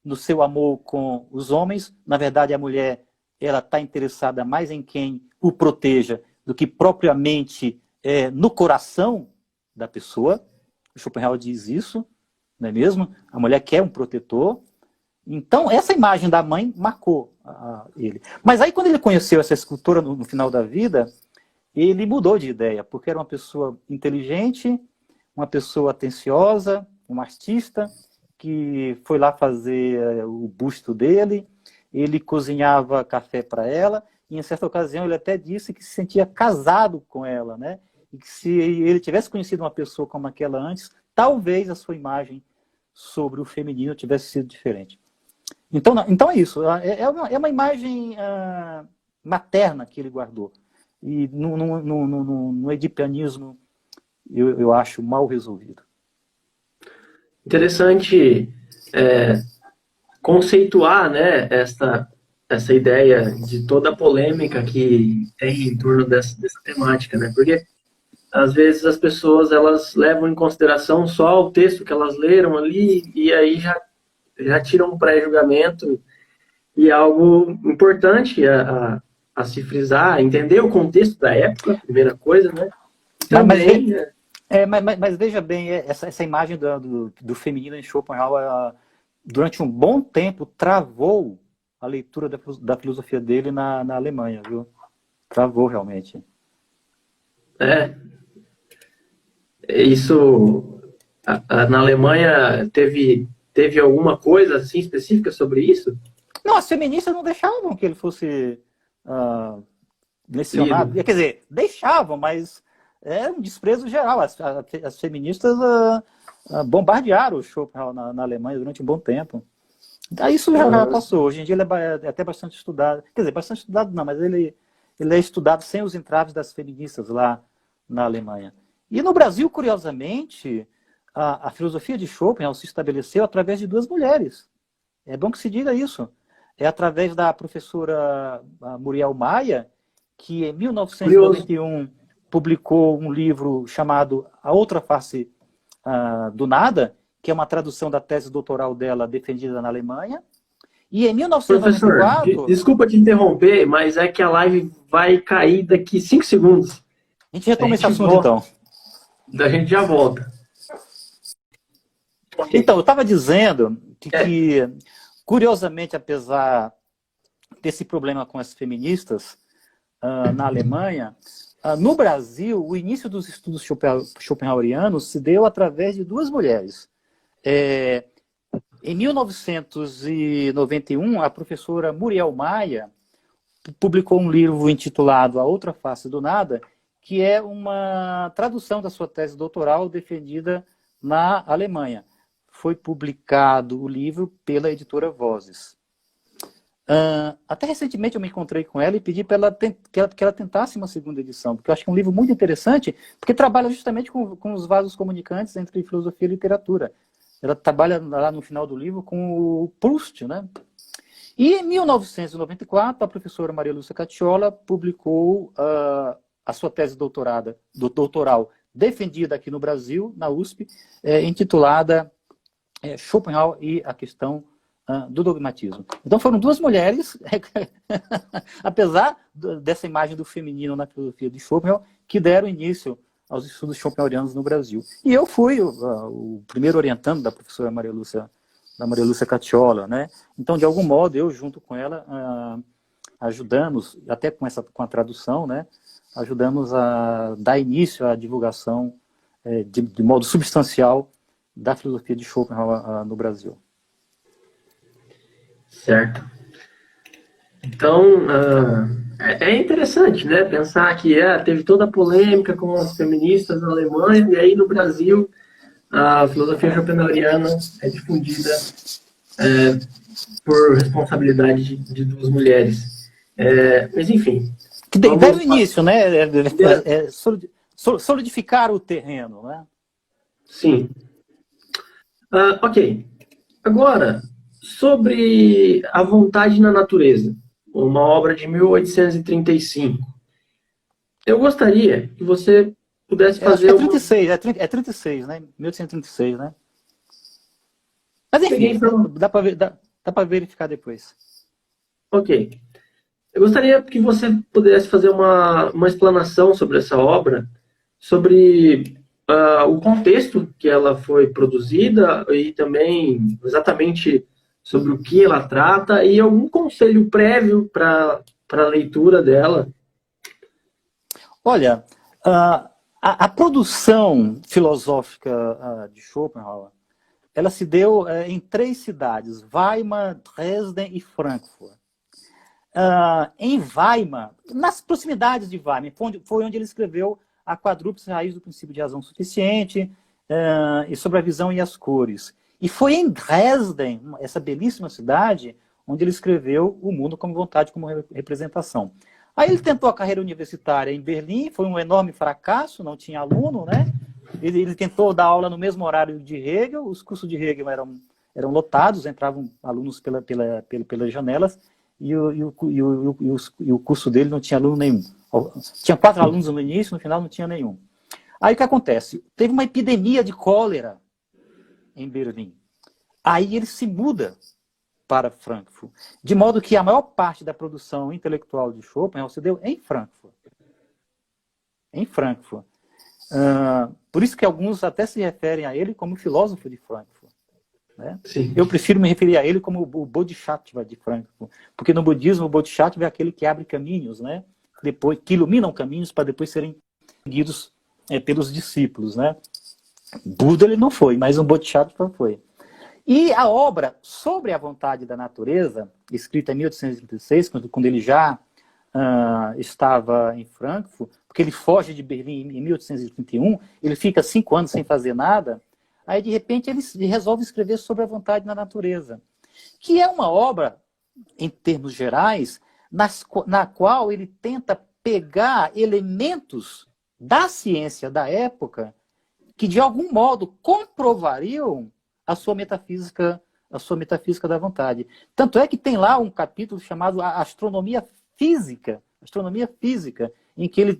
[SPEAKER 2] no seu amor com os homens. Na verdade, a mulher ela está interessada mais em quem o proteja do que propriamente no coração da pessoa. O Schopenhauer diz isso, não é mesmo? A mulher quer um protetor. Então, essa imagem da mãe marcou ele. Mas aí, quando ele conheceu essa escultora no final da vida, ele mudou de ideia, porque era uma pessoa inteligente, uma pessoa atenciosa, um artista, que foi lá fazer o busto dele, ele cozinhava café para ela, e em certa ocasião ele até disse que se sentia casado com ela, né? E que se ele tivesse conhecido uma pessoa como aquela antes, talvez a sua imagem sobre o feminino tivesse sido diferente. Então é isso, é uma imagem materna que ele guardou. E no edipianismo, eu acho mal resolvido.
[SPEAKER 1] Interessante conceituar, né, essa ideia de toda a polêmica que tem em torno dessa temática, né? Porque às vezes as pessoas elas levam em consideração só o texto que elas leram ali e aí já tiram um pré-julgamento, e algo importante a se frisar, entender o contexto da época, primeira coisa, né? Também,
[SPEAKER 2] mas veja bem, essa imagem do feminino em Schopenhauer, durante um bom tempo, travou a leitura da filosofia dele na Alemanha, viu? Travou realmente.
[SPEAKER 1] Isso, na Alemanha teve alguma coisa assim específica sobre isso?
[SPEAKER 2] Não, as feministas não deixavam que ele fosse lecionado. Quer dizer, deixavam, mas é um desprezo geral. As feministas bombardearam o Schopenhauer na Alemanha durante um bom tempo. Daí isso já passou. Hoje em dia ele é até bastante estudado. Quer dizer, bastante estudado não, mas ele é estudado sem os entraves das feministas lá na Alemanha. E no Brasil, curiosamente, a filosofia de Schopenhauer se estabeleceu através de duas mulheres. É bom que se diga isso. É através da professora Muriel Maia, que em 1991 publicou um livro chamado A Outra Face do Nada, que é uma tradução da tese doutoral dela defendida na Alemanha. E em 1994...
[SPEAKER 1] Professor, desculpa te interromper, mas é que a live vai cair daqui 5 segundos.
[SPEAKER 2] A gente retoma esse assunto, então.
[SPEAKER 1] A gente já volta.
[SPEAKER 2] Então, eu estava dizendo que, curiosamente, apesar desse problema com as feministas na Alemanha, no Brasil, o início dos estudos schopenhauerianos se deu através de duas mulheres. Em 1991, a professora Muriel Maia publicou um livro intitulado A Outra Face do Nada, que é uma tradução da sua tese doutoral defendida na Alemanha. Foi publicado o livro pela editora Vozes. Até recentemente eu me encontrei com ela e pedi para que ela tentasse uma segunda edição, porque eu acho que é um livro muito interessante, porque trabalha justamente com os vasos comunicantes entre filosofia e literatura. Ela trabalha lá no final do livro com o Proust, né? E em 1994, a professora Maria Lúcia Cacciola publicou a sua tese doutoral defendida aqui no Brasil, na USP, intitulada Schopenhauer e a questão do dogmatismo. Então foram duas mulheres, apesar dessa imagem do feminino na filosofia de Schopenhauer, que deram início aos estudos schopenhauerianos no Brasil. E eu fui o primeiro orientando da professora Maria Lúcia Cacciola, né? Então, de algum modo, eu junto com ela ajudamos, até com a tradução, né? Ajudamos a dar início à divulgação de modo substancial da filosofia de Schopenhauer no Brasil.
[SPEAKER 1] Certo. Então, é interessante, né, pensar que teve toda a polêmica com as feministas na Alemanha, e aí no Brasil a filosofia schopenhaueriana é difundida por responsabilidade de duas mulheres. Mas, enfim,
[SPEAKER 2] Que deram
[SPEAKER 1] vamos...
[SPEAKER 2] início, né? Solidificar o terreno, né?
[SPEAKER 1] Sim. Ok. Agora, sobre A Vontade na Natureza, uma obra de 1835. Eu gostaria que você pudesse
[SPEAKER 2] Acho que
[SPEAKER 1] fazer
[SPEAKER 2] é
[SPEAKER 1] uma...
[SPEAKER 2] 36, é 36, né? 1836, né? Mas
[SPEAKER 1] Peguei
[SPEAKER 2] enfim,
[SPEAKER 1] informação.
[SPEAKER 2] dá para ver, dá para verificar depois.
[SPEAKER 1] Ok. Eu gostaria que você pudesse fazer uma explanação sobre essa obra, sobre o contexto que ela foi produzida e também exatamente sobre o que ela trata e algum conselho prévio para a leitura dela.
[SPEAKER 2] Olha, a produção filosófica de Schopenhauer, ela se deu em 3 cidades, Weimar, Dresden e Frankfurt. Em Weimar, nas proximidades de Weimar, foi onde ele escreveu A Quadrúplice Raiz do Princípio de Razão Suficiente e sobre a visão e as cores. E foi em Dresden, essa belíssima cidade, onde ele escreveu O Mundo como Vontade, como representação. Aí ele tentou a carreira universitária em Berlim, foi um enorme fracasso, não tinha aluno, né? Ele tentou dar aula no mesmo horário de Hegel, os cursos de Hegel eram lotados, entravam alunos pelas janelas, e o curso dele não tinha aluno nenhum. Tinha 4 alunos no início, no final não tinha nenhum. Aí o que acontece? Teve uma epidemia de cólera em Berlim. Aí ele se muda para Frankfurt. De modo que a maior parte da produção intelectual de Schopenhauer se deu em Frankfurt. Em Frankfurt. Por isso que alguns até se referem a ele como filósofo de Frankfurt. Né? Eu prefiro me referir a ele como o Bodhisattva de Frankfurt, porque no budismo o Bodhisattva é aquele que abre caminhos, né? Depois, que iluminam caminhos para depois serem seguidos pelos discípulos. Né? Buda ele não foi, mas um Bodhisattva foi. E a obra Sobre a Vontade da Natureza, escrita em 1836, quando ele já estava em Frankfurt, porque ele foge de Berlim em 1831, ele fica 5 anos sem fazer nada, aí de repente ele resolve escrever Sobre a Vontade da Natureza, que é uma obra, em termos gerais, na qual ele tenta pegar elementos da ciência da época que de algum modo comprovariam a sua metafísica da vontade. Tanto é que tem lá um capítulo chamado Astronomia Física, em que ele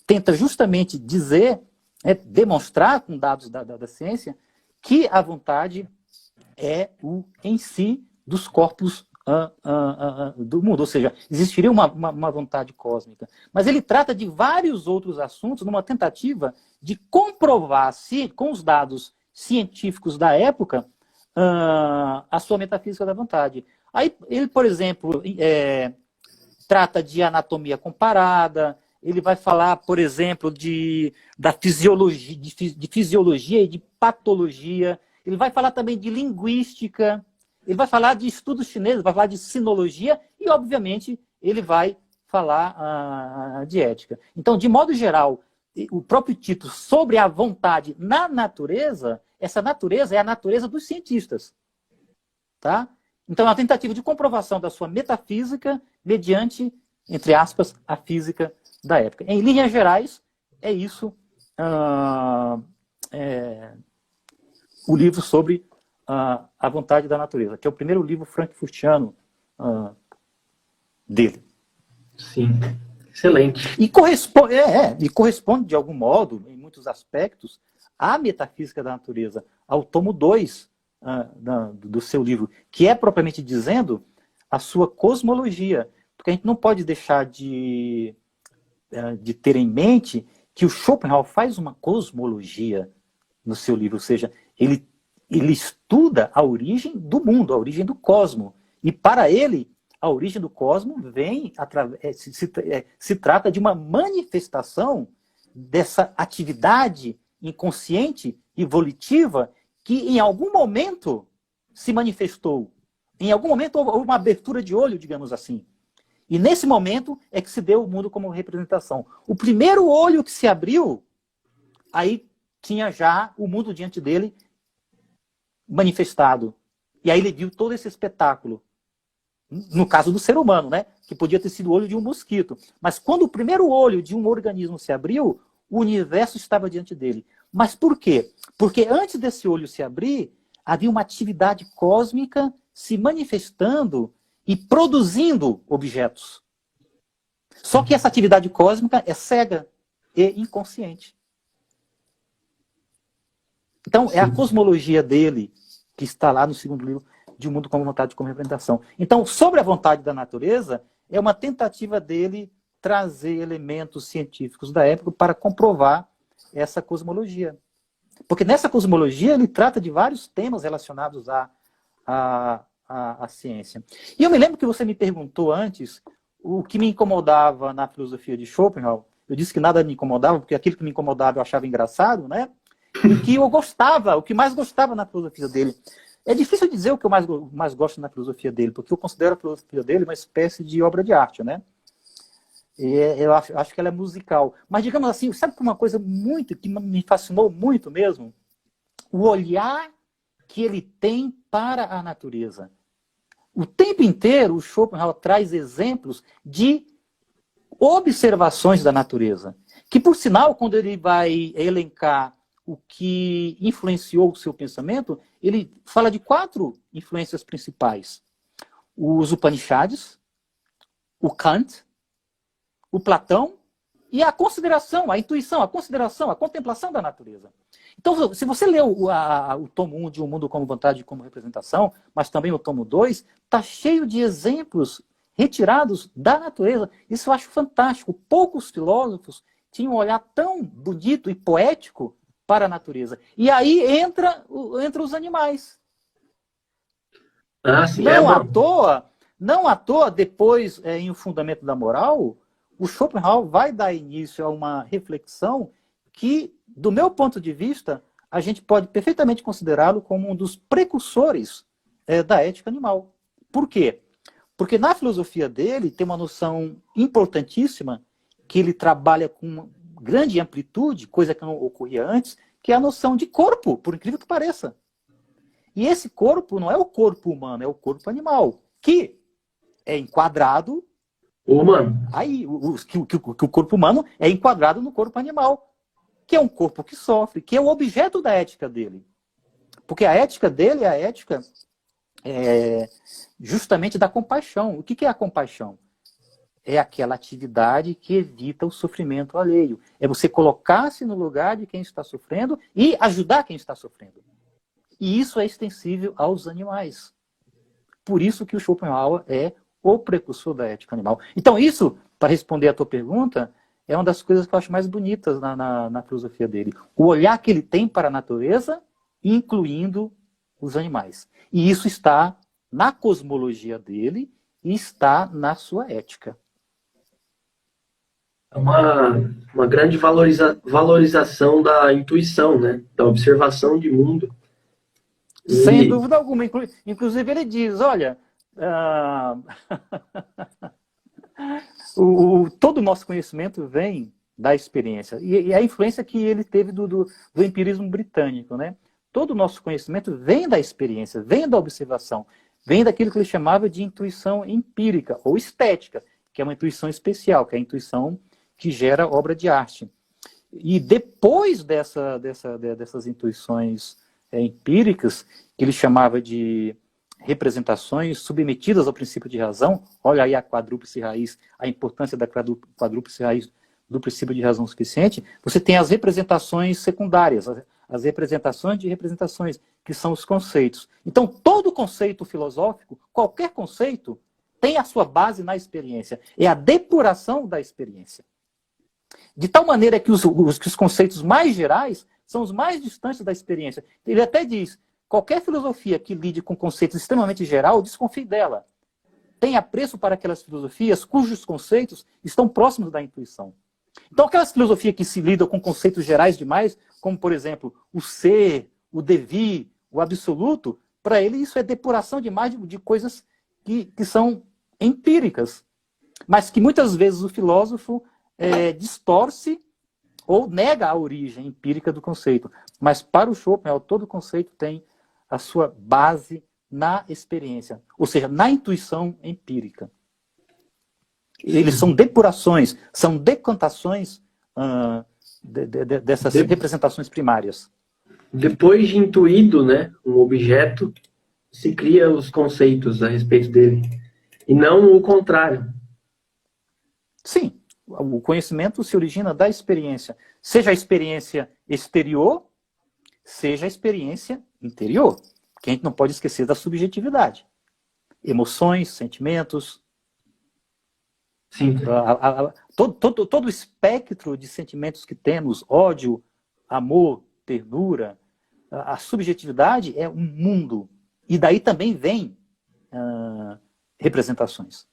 [SPEAKER 2] tenta justamente dizer, demonstrar com dados da ciência, que a vontade é o em si dos corpos do mundo, ou seja, existiria uma vontade cósmica. Mas ele trata de vários outros assuntos numa tentativa de comprovar, com os dados científicos da época, a sua metafísica da vontade. Aí ele, por exemplo, trata de anatomia comparada, ele vai falar, por exemplo, de fisiologia e de patologia, ele vai falar também de linguística, ele vai falar de estudos chineses, vai falar de sinologia e, obviamente, ele vai falar de ética. Então, de modo geral, o próprio título Sobre a Vontade na Natureza, essa natureza é a natureza dos cientistas. Tá? Então, é uma tentativa de comprovação da sua metafísica mediante, entre aspas, a física da época. Em linhas gerais, é isso o livro Sobre a Vontade da Natureza, que é o primeiro livro frankfurtiano dele.
[SPEAKER 1] Sim, excelente.
[SPEAKER 2] E corresponde, de algum modo, em muitos aspectos, à metafísica da natureza, ao tomo 2 do seu livro, que é, propriamente dizendo, a sua cosmologia. Porque a gente não pode deixar de ter em mente que o Schopenhauer faz uma cosmologia no seu livro, ou seja, ele estuda a origem do mundo, a origem do cosmo. E para ele, a origem do cosmo se trata de uma manifestação dessa atividade inconsciente e volitiva que em algum momento se manifestou. Em algum momento houve uma abertura de olho, digamos assim. E nesse momento é que se deu o mundo como representação. O primeiro olho que se abriu, aí tinha já o mundo diante dele manifestado. E aí ele viu todo esse espetáculo. No caso do ser humano, né? Que podia ter sido o olho de um mosquito. Mas quando o primeiro olho de um organismo se abriu, o universo estava diante dele. Mas por quê? Porque antes desse olho se abrir, havia uma atividade cósmica se manifestando e produzindo objetos. Só que essa atividade cósmica é cega e inconsciente. Então, é a cosmologia dele que está lá no segundo livro de Um Mundo como Vontade como Representação. Então, sobre a vontade da natureza, é uma tentativa dele trazer elementos científicos da época para comprovar essa cosmologia. Porque nessa cosmologia ele trata de vários temas relacionados à ciência. E eu me lembro que você me perguntou antes o que me incomodava na filosofia de Schopenhauer. Eu disse que nada me incomodava, porque aquilo que me incomodava eu achava engraçado, né? E que eu gostava, o que mais gostava na filosofia dele. É difícil dizer o que eu mais gosto na filosofia dele, porque eu considero a filosofia dele uma espécie de obra de arte, né? E eu acho que ela é musical. Mas, digamos assim, sabe uma coisa muito que me fascinou muito mesmo? O olhar que ele tem para a natureza. O tempo inteiro, o Schopenhauer traz exemplos de observações da natureza. Que, por sinal, quando ele vai elencar o que influenciou o seu pensamento, ele fala de 4 influências principais. Os Upanishads, o Kant, o Platão e a consideração, a intuição, a consideração, a contemplação da natureza. Então, se você lê o tomo 1 de Um Mundo como Vontade e como Representação, mas também o tomo 2, está cheio de exemplos retirados da natureza. Isso eu acho fantástico. Poucos filósofos tinham um olhar tão bonito e poético para a natureza. E aí entra os animais.
[SPEAKER 1] Ah, sim,
[SPEAKER 2] Não à toa, depois, em O Fundamento da Moral, o Schopenhauer vai dar início a uma reflexão que, do meu ponto de vista, a gente pode perfeitamente considerá-lo como um dos precursores da ética animal. Por quê? Porque na filosofia dele tem uma noção importantíssima que ele trabalha com grande amplitude, coisa que não ocorria antes, que é a noção de corpo, por incrível que pareça. E esse corpo não é o corpo humano, é o corpo animal, que é enquadrado...
[SPEAKER 1] humano.
[SPEAKER 2] Aí, que o corpo humano é enquadrado no corpo animal, que é um corpo que sofre, que é o objeto da ética dele. Porque a ética dele é a ética justamente da compaixão. O que é a compaixão? É aquela atividade que evita o sofrimento alheio. É você colocar-se no lugar de quem está sofrendo e ajudar quem está sofrendo. E isso é extensível aos animais. Por isso que o Schopenhauer é o precursor da ética animal. Então isso, para responder a tua pergunta, é uma das coisas que eu acho mais bonitas na filosofia dele. O olhar que ele tem para a natureza, incluindo os animais. E isso está na cosmologia dele e está na sua ética.
[SPEAKER 1] É uma grande valorização da intuição, né? Da observação de mundo.
[SPEAKER 2] Sem dúvida alguma. Inclusive ele diz, olha, todo o nosso conhecimento vem da experiência. E a influência que ele teve do empirismo britânico, né? Todo o nosso conhecimento vem da experiência, vem da observação, vem daquilo que ele chamava de intuição empírica ou estética, que é uma intuição especial, que é a intuição que gera obra de arte. E depois dessas intuições empíricas, que ele chamava de representações submetidas ao princípio de razão, olha aí a quadrúplice raiz, a importância da quadrúplice raiz do princípio de razão suficiente, você tem as representações secundárias, as representações de representações, que são os conceitos. Então, todo conceito filosófico, qualquer conceito, tem a sua base na experiência. É a depuração da experiência. De tal maneira que os conceitos mais gerais são os mais distantes da experiência. Ele até diz, qualquer filosofia que lide com conceitos extremamente geral, desconfie dela. Tenha apreço para aquelas filosofias cujos conceitos estão próximos da intuição. Então, aquelas filosofias que se lidam com conceitos gerais demais, como, por exemplo, o ser, o devir, o absoluto, para ele isso é depuração demais de coisas que são empíricas, mas que muitas vezes o filósofo distorce ou nega a origem empírica do conceito. Mas para o Schopenhauer, todo conceito tem a sua base na experiência, ou seja, na intuição empírica. Eles são depurações, são decantações dessas representações primárias.
[SPEAKER 1] Depois de intuído, né, um objeto, se cria os conceitos a respeito dele. E não o contrário.
[SPEAKER 2] Sim, o conhecimento se origina da experiência. Seja a experiência exterior, seja a experiência interior. Porque a gente não pode esquecer da subjetividade. Emoções, sentimentos.
[SPEAKER 1] Sim.
[SPEAKER 2] Todo o espectro de sentimentos que temos, ódio, amor, ternura, a subjetividade é um mundo. E daí também vem representações.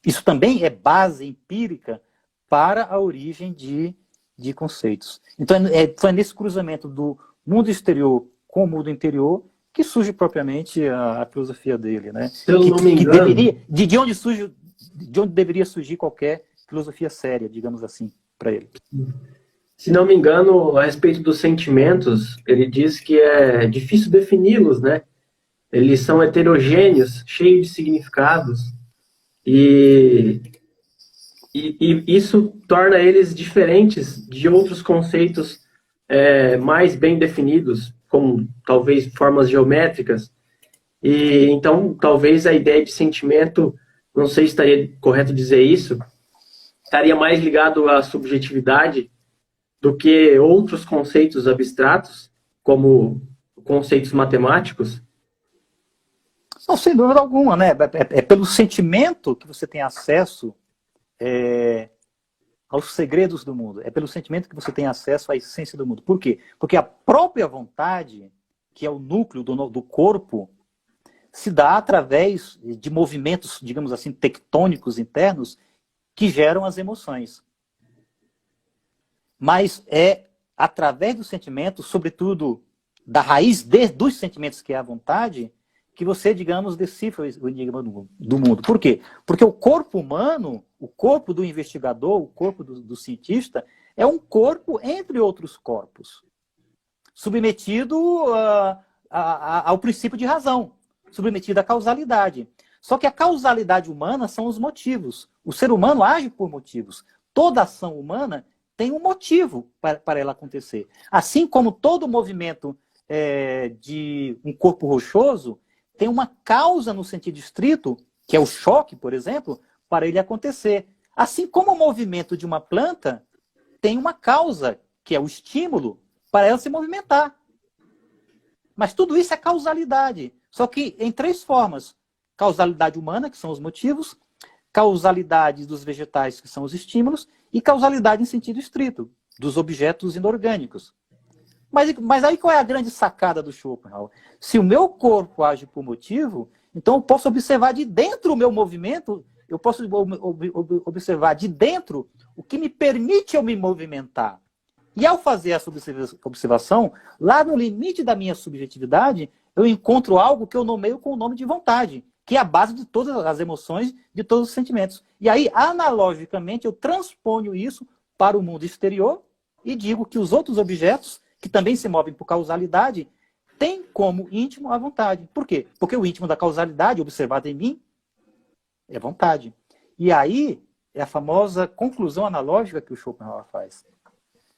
[SPEAKER 2] Isso também é base empírica para a origem de conceitos. Então é nesse cruzamento do mundo exterior com o mundo interior que surge propriamente a filosofia dele, né?
[SPEAKER 1] Se eu não me engano,
[SPEAKER 2] de onde deveria surgir qualquer filosofia séria, digamos assim, para ele.
[SPEAKER 1] Se não me engano, a respeito dos sentimentos, ele diz que é difícil defini-los, né? Eles são heterogêneos, cheios de significados, e isso torna eles diferentes de outros conceitos mais bem definidos, como talvez formas geométricas. E então, talvez a ideia de sentimento, não sei se estaria correto dizer isso, estaria mais ligado à subjetividade do que outros conceitos abstratos, como conceitos matemáticos.
[SPEAKER 2] Não, sem dúvida alguma, né? É pelo sentimento que você tem acesso aos segredos do mundo. É pelo sentimento que você tem acesso à essência do mundo. Por quê? Porque a própria vontade, que é o núcleo do corpo, se dá através de movimentos, digamos assim, tectônicos internos que geram as emoções. Mas é através do sentimento, sobretudo da raiz dos sentimentos, que é a vontade, que você, digamos, decifra o enigma do mundo. Por quê? Porque o corpo humano, o corpo do investigador, o corpo do cientista, é um corpo entre outros corpos, submetido ao princípio de razão, submetido à causalidade. Só que a causalidade humana são os motivos. O ser humano age por motivos. Toda ação humana tem um motivo para ela acontecer. Assim como todo movimento de um corpo rochoso tem uma causa no sentido estrito, que é o choque, por exemplo, para ele acontecer. Assim como o movimento de uma planta tem uma causa, que é o estímulo, para ela se movimentar. Mas tudo isso é causalidade. Só que em três formas. Causalidade humana, que são os motivos, causalidade dos vegetais, que são os estímulos, e causalidade em sentido estrito, dos objetos inorgânicos. Mas aí qual é a grande sacada do Schopenhauer? Se o meu corpo age por motivo, então eu posso observar de dentro o meu movimento, eu posso observar de dentro o que me permite eu me movimentar. E ao fazer essa observação, lá no limite da minha subjetividade, eu encontro algo que eu nomeio com o nome de vontade, que é a base de todas as emoções, de todos os sentimentos. E aí, analogicamente, eu transponho isso para o mundo exterior e digo que os outros objetos, que também se movem por causalidade, têm como íntimo a vontade. Por quê? Porque o íntimo da causalidade, observado em mim, é vontade. E aí, é a famosa conclusão analógica que o Schopenhauer faz.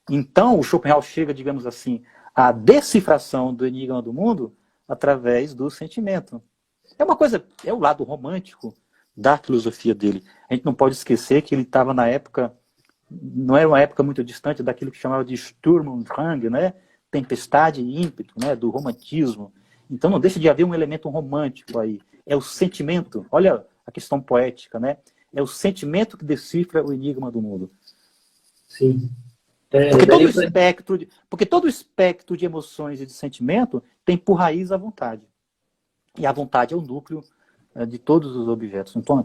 [SPEAKER 2] Então, o Schopenhauer chega, digamos assim, à decifração do enigma do mundo através do sentimento. É uma coisa, é o lado romântico da filosofia dele. A gente não pode esquecer que ele estava na época, não era uma época muito distante daquilo que chamava de Sturm und Drang, né? Tempestade e ímpeto, né? Do romantismo. Então não deixa de haver um elemento romântico aí. É o sentimento, olha a questão poética, né? É o sentimento que decifra o enigma do mundo.
[SPEAKER 1] Sim.
[SPEAKER 2] Porque todo o espectro de emoções e de sentimento tem por raiz a vontade. E a vontade é o núcleo de todos os objetos. Então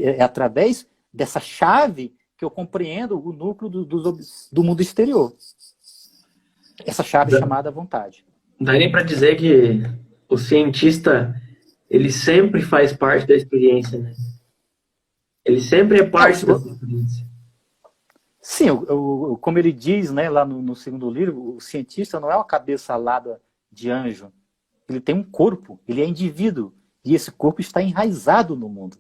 [SPEAKER 2] é através dessa chave que eu compreendo o núcleo do mundo exterior. Essa chave chamada vontade.
[SPEAKER 1] Daria para dizer que o cientista, ele sempre faz parte da experiência, né? Ele sempre é parte dessa experiência.
[SPEAKER 2] Sim, como ele diz, né, lá no segundo livro, o cientista não é uma cabeça alada de anjo. Ele tem um corpo, ele é indivíduo. E esse corpo está enraizado no mundo.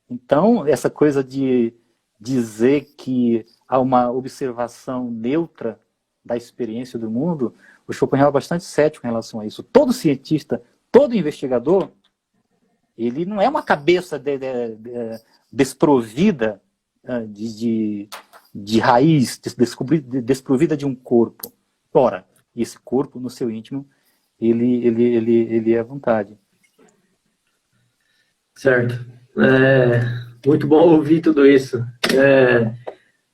[SPEAKER 2] Então, essa coisa de dizer que há uma observação neutra da experiência do mundo, o Schopenhauer é bastante cético em relação a isso. Todo cientista, todo investigador, ele não é uma cabeça desprovida de raiz, desprovida de um corpo. Ora, esse corpo, no seu íntimo, ele é à vontade.
[SPEAKER 1] Certo. Muito bom ouvir tudo isso.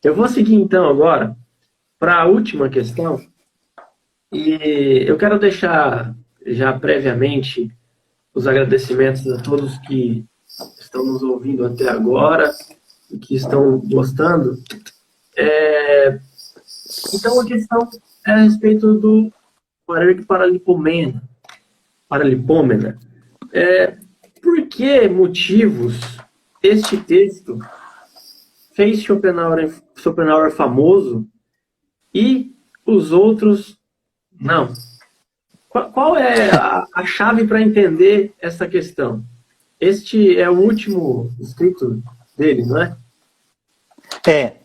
[SPEAKER 1] Eu vou seguir então agora para a última questão. E eu quero deixar já previamente os agradecimentos a todos que estão nos ouvindo até agora e que estão gostando. Então, a questão é a respeito do Paralipômena. Por que motivos este texto fez Schopenhauer famoso e os outros não? Qual é a chave para entender essa questão? Este é o último escrito dele, não é?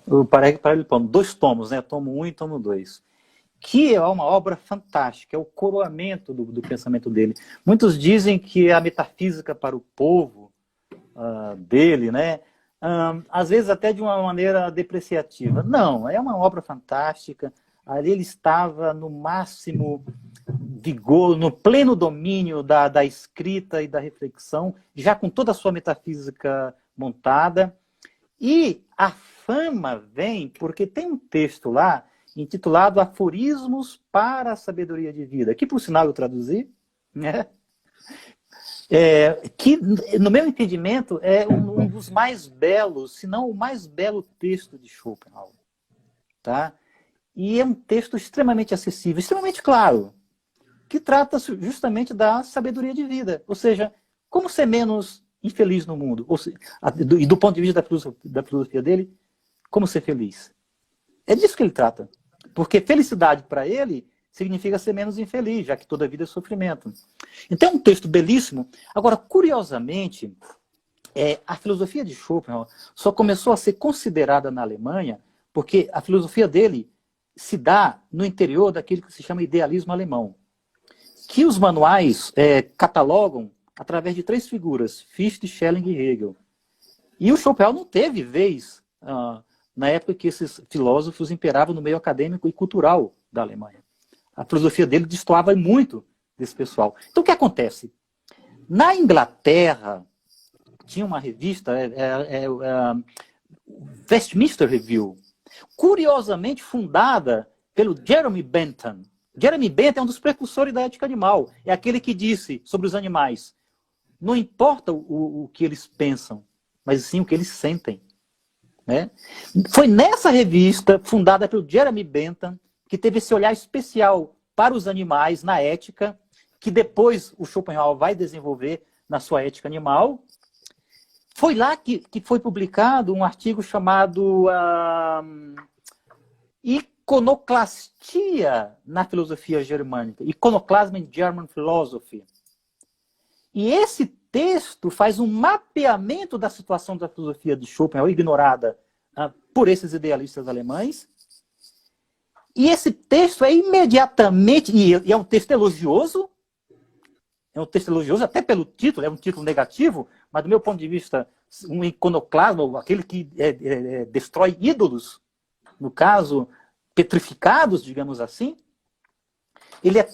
[SPEAKER 2] O Paralipômeno, 2 tomos, né? Tomo 1 e tomo 2. Que é uma obra fantástica, é o coroamento do pensamento dele. Muitos dizem que é a metafísica para o povo dele, né? Às vezes até de uma maneira depreciativa. Não, é uma obra fantástica. Ali ele estava no máximo vigor, no pleno domínio da escrita e da reflexão, já com toda a sua metafísica montada. E a fama vem porque tem um texto lá intitulado Aforismos para a Sabedoria de Vida, que por sinal eu traduzi, né? Que, no meu entendimento, é um dos mais belos, se não o mais belo texto de Schopenhauer. Tá? E é um texto extremamente acessível, extremamente claro, que trata justamente da sabedoria de vida. Ou seja, como ser menos infeliz no mundo. E do ponto de vista da filosofia dele, como ser feliz. É disso que ele trata. Porque felicidade para ele significa ser menos infeliz, já que toda a vida é sofrimento. Então é um texto belíssimo. Agora, curiosamente, a filosofia de Schopenhauer só começou a ser considerada na Alemanha porque a filosofia dele se dá no interior daquilo que se chama idealismo alemão, que os manuais catalogam através de 3 figuras, Fichte, Schelling e Hegel. E o Schopenhauer não teve vez na época que esses filósofos imperavam no meio acadêmico e cultural da Alemanha. A filosofia dele destoava muito desse pessoal. Então o que acontece? Na Inglaterra, tinha uma revista, Westminster Review, curiosamente fundada pelo Jeremy Bentham. Jeremy Bentham é um dos precursores da ética animal. É aquele que disse sobre os animais: não importa o que eles pensam, mas sim o que eles sentem. Né? Foi nessa revista, fundada pelo Jeremy Bentham, que teve esse olhar especial para os animais na ética, que depois o Schopenhauer vai desenvolver na sua ética animal. Foi lá que foi publicado um artigo chamado Iconoclastia na filosofia germânica, Iconoclasm in German Philosophy. E esse texto faz um mapeamento da situação da filosofia de Schopenhauer, ignorada por esses idealistas alemães. E esse texto é imediatamente, e é um texto elogioso, até pelo título, é um título negativo, mas do meu ponto de vista, um iconoclasmo, aquele que destrói ídolos, no caso, petrificados, digamos assim, ele é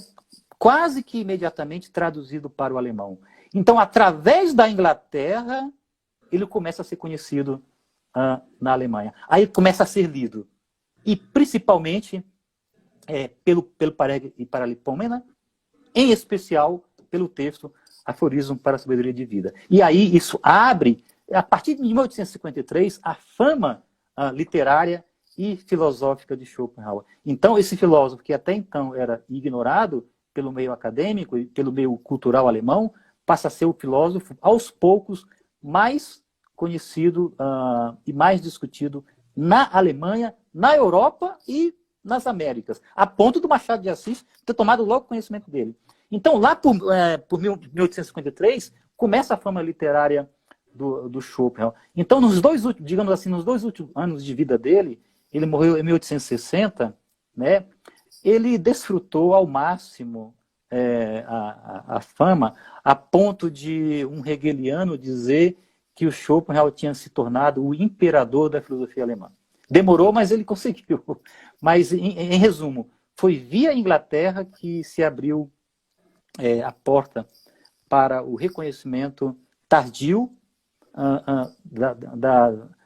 [SPEAKER 2] quase que imediatamente traduzido para o alemão. Então, através da Inglaterra, ele começa a ser conhecido na Alemanha. Aí começa a ser lido. E, principalmente, pelo Paralipômena, em especial pelo texto Aforismo para a Sabedoria de Vida. E aí isso abre, a partir de 1853, a fama literária e filosófica de Schopenhauer. Então, esse filósofo, que até então era ignorado pelo meio acadêmico e pelo meio cultural alemão, passa a ser o filósofo, aos poucos, mais conhecido e mais discutido na Alemanha, na Europa e nas Américas, a ponto do Machado de Assis ter tomado logo conhecimento dele. Então, lá por 1853, começa a fama literária do Schopenhauer. Então, digamos assim, nos 2 últimos anos de vida dele, ele morreu em 1860, né? Ele desfrutou ao máximo a fama, a ponto de um hegeliano dizer que o Schopenhauer tinha se tornado o imperador da filosofia alemã. Demorou, mas ele conseguiu. Mas, em resumo, foi via Inglaterra que se abriu a porta para o reconhecimento tardio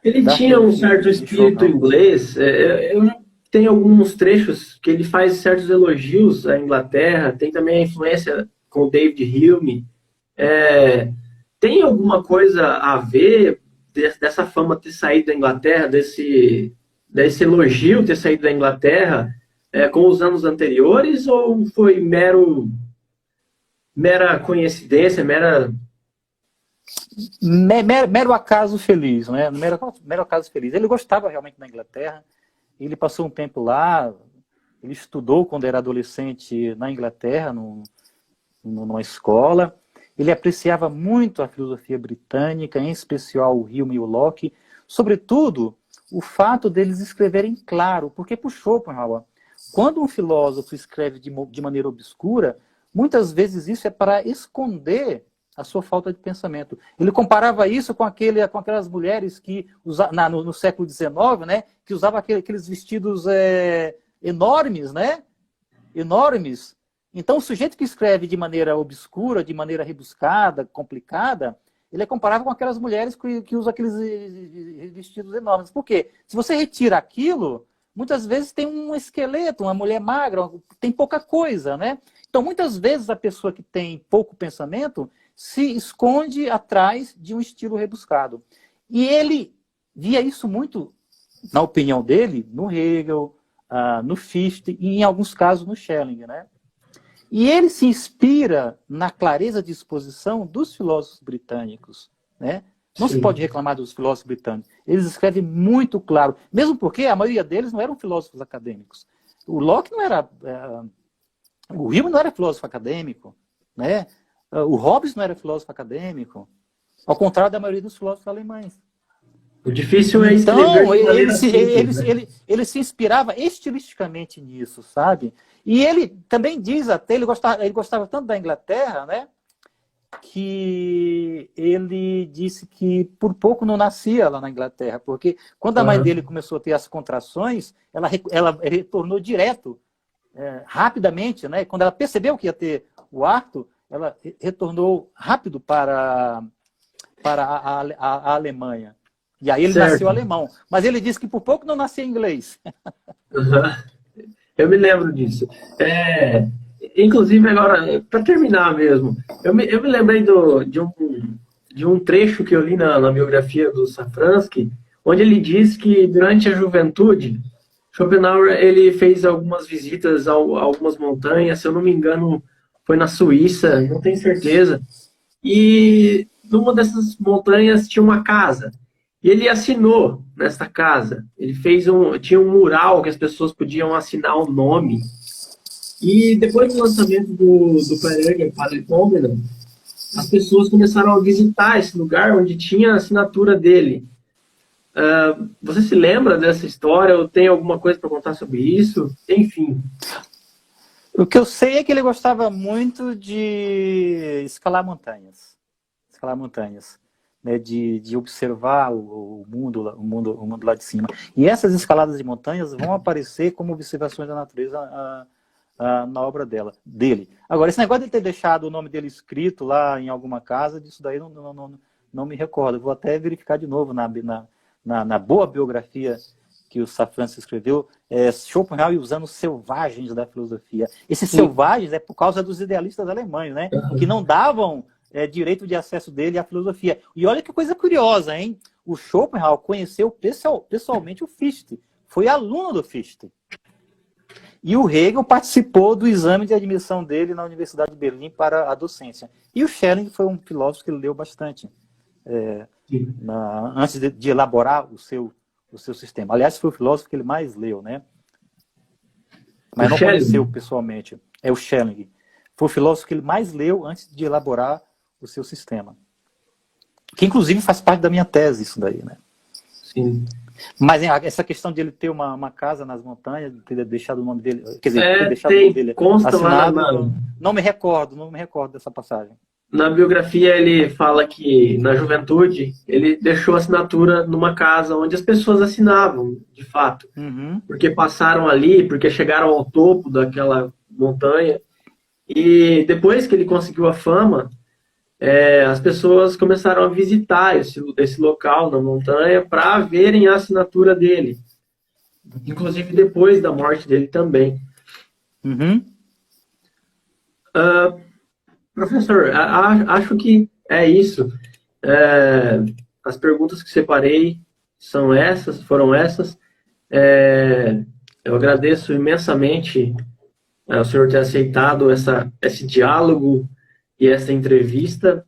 [SPEAKER 1] Ele
[SPEAKER 2] da
[SPEAKER 1] tinha um
[SPEAKER 2] filosofia
[SPEAKER 1] certo
[SPEAKER 2] de
[SPEAKER 1] espírito
[SPEAKER 2] Schopenhauer.
[SPEAKER 1] inglês. Eu tenho alguns trechos que ele faz certos elogios à Inglaterra. Tem também a influência com o David Hume. Tem alguma coisa a ver dessa fama ter saído da Inglaterra, desse elogio ter saído da Inglaterra com os anos anteriores, ou foi mera coincidência,
[SPEAKER 2] Mero acaso feliz, né? Mero acaso feliz. Ele gostava realmente da Inglaterra, ele passou um tempo lá, ele estudou quando era adolescente na Inglaterra, numa escola. Ele apreciava muito a filosofia britânica, em especial o Hume e o Locke, sobretudo o fato deles escreverem claro, porque para o Schopenhauer, quando um filósofo escreve de maneira obscura, muitas vezes isso é para esconder a sua falta de pensamento. Ele comparava isso com aquelas mulheres que no século XIX, né, que usavam aqueles vestidos enormes, né? Enormes. Então, o sujeito que escreve de maneira obscura, de maneira rebuscada, complicada, ele é comparável com aquelas mulheres que usam aqueles vestidos enormes. Por quê? Se você retira aquilo, muitas vezes tem um esqueleto, uma mulher magra, tem pouca coisa, né? Então, muitas vezes a pessoa que tem pouco pensamento se esconde atrás de um estilo rebuscado. E ele via isso muito, na opinião dele, no Hegel, no Fichte e, em alguns casos, no Schelling, né? E ele se inspira na clareza de exposição dos filósofos britânicos, né? Não se pode reclamar dos filósofos britânicos. Eles escrevem muito claro, mesmo porque a maioria deles não eram filósofos acadêmicos. O Locke não era... o Hume não era filósofo acadêmico, né? O Hobbes não era filósofo acadêmico, ao contrário da maioria dos filósofos alemães.
[SPEAKER 1] O difícil é escrever
[SPEAKER 2] Então,
[SPEAKER 1] de maneira simples, né?
[SPEAKER 2] ele se inspirava estilisticamente nisso, sabe? E ele também diz até, ele gostava tanto da Inglaterra, né? Que ele disse que por pouco não nascia lá na Inglaterra, porque quando a mãe dele começou a ter as contrações, ela retornou direto, rapidamente, né? Quando ela percebeu que ia ter o parto, ela retornou rápido para a Alemanha. E aí ele nasceu alemão. Mas ele disse que por pouco não nascia inglês.
[SPEAKER 1] Eu me lembro disso. Inclusive, agora, para terminar mesmo, eu me lembrei de um trecho que eu li na biografia do Safransky, onde ele diz que durante a juventude, Schopenhauer ele fez algumas visitas a algumas montanhas, se eu não me engano, foi na Suíça, não tenho certeza. E numa dessas montanhas tinha uma casa. E ele assinou nessa casa. Ele tinha um mural que as pessoas podiam assinar o nome. E depois do lançamento do Peregrine Palipomena, as pessoas começaram a visitar esse lugar onde tinha a assinatura dele. Você se lembra dessa história? Ou tem alguma coisa para contar sobre isso? Enfim.
[SPEAKER 2] O que eu sei é que ele gostava muito de escalar montanhas. Escalar montanhas. Né, de observar o mundo lá de cima. E essas escaladas de montanhas vão aparecer como observações da natureza na obra dele. Agora, esse negócio de ter deixado o nome dele escrito lá em alguma casa, disso daí não me recordo. Vou até verificar de novo na boa biografia que o Safransky escreveu, Schopenhauer e os anos selvagens da filosofia. Esses selvagens é por causa dos idealistas alemães, né, que não davam direito de acesso dele à filosofia. E olha que coisa curiosa, hein? O Schopenhauer conheceu pessoalmente o Fichte. Foi aluno do Fichte. E o Hegel participou do exame de admissão dele na Universidade de Berlim para a docência. E o Schelling foi um filósofo que ele leu bastante. Antes de elaborar o o seu sistema. Aliás, foi o filósofo que ele mais leu, né? Mas não
[SPEAKER 1] Schelling.
[SPEAKER 2] conheceu pessoalmente. É o Schelling. Foi o filósofo que ele mais leu antes de elaborar o seu sistema. Que, inclusive, faz parte da minha tese, isso daí, né?
[SPEAKER 1] Sim.
[SPEAKER 2] Mas essa questão de ele ter uma casa nas montanhas, de ter deixado o nome dele... Quer dizer, ter deixado o
[SPEAKER 1] Tem,
[SPEAKER 2] nome dele
[SPEAKER 1] consta lá
[SPEAKER 2] assinado, não me recordo dessa passagem.
[SPEAKER 1] na biografia, ele fala que na juventude ele deixou a assinatura numa casa onde as pessoas assinavam, de fato.
[SPEAKER 2] Uhum.
[SPEAKER 1] Porque passaram ali, porque chegaram ao topo daquela montanha. E depois que ele conseguiu a fama, as pessoas começaram a visitar esse local na montanha para verem a assinatura dele. Inclusive depois da morte dele também.
[SPEAKER 2] Uhum.
[SPEAKER 1] Professor, acho que é isso. As perguntas que separei foram essas. Eu agradeço imensamente o senhor ter aceitado esse diálogo e essa entrevista.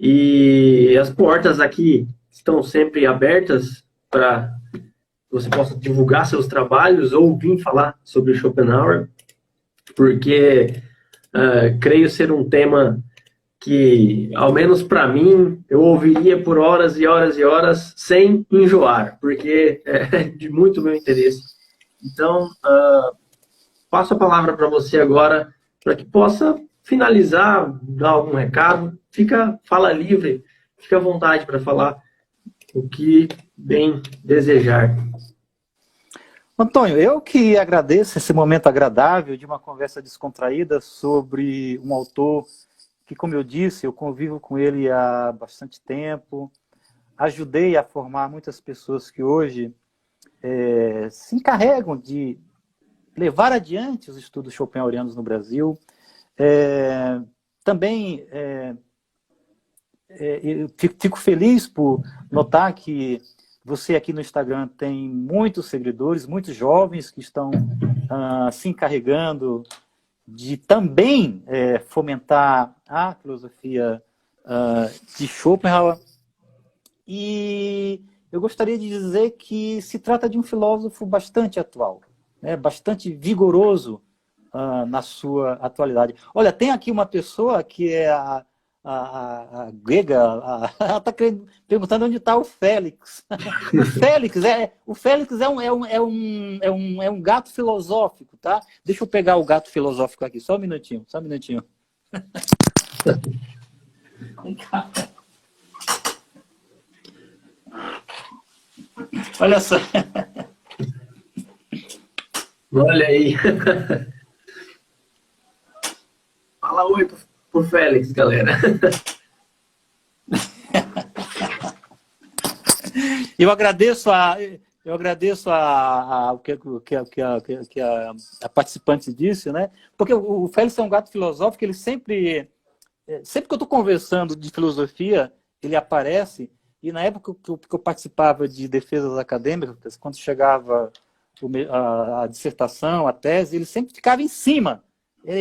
[SPEAKER 1] E as portas aqui estão sempre abertas para que você possa divulgar seus trabalhos ou vir falar sobre Schopenhauer, porque creio ser um tema que, ao menos para mim, eu ouviria por horas e horas e horas sem enjoar, porque é de muito meu interesse. Então, passo a palavra para você agora, para que possa finalizar, dar algum recado. Fala livre, fica à vontade para falar o que bem desejar.
[SPEAKER 2] Antônio, eu que agradeço esse momento agradável de uma conversa descontraída sobre um autor que, como eu disse, eu convivo com ele há bastante tempo, ajudei a formar muitas pessoas que hoje se encarregam de levar adiante os estudos schopenhauerianos no Brasil. Também eu fico feliz por notar que você aqui no Instagram tem muitos seguidores, muitos jovens que estão se encarregando de também fomentar a filosofia de Schopenhauer. E eu gostaria de dizer que se trata de um filósofo bastante atual, né, bastante vigoroso na sua atualidade. Olha, tem aqui uma pessoa que é a Grega, ela está perguntando onde está o Félix. O Félix é um gato filosófico, tá? Deixa eu pegar o gato filosófico aqui, só um minutinho, só um minutinho. Olha só.
[SPEAKER 1] Olha aí. Fala oi pro Félix, galera.
[SPEAKER 2] Eu agradeço o que a participante disse, né? Porque o Félix é um gato filosófico, ele sempre que eu estou conversando de filosofia, ele aparece, e na época que eu participava de defesas acadêmicas, quando chegava a dissertação, a tese, ele sempre ficava em cima.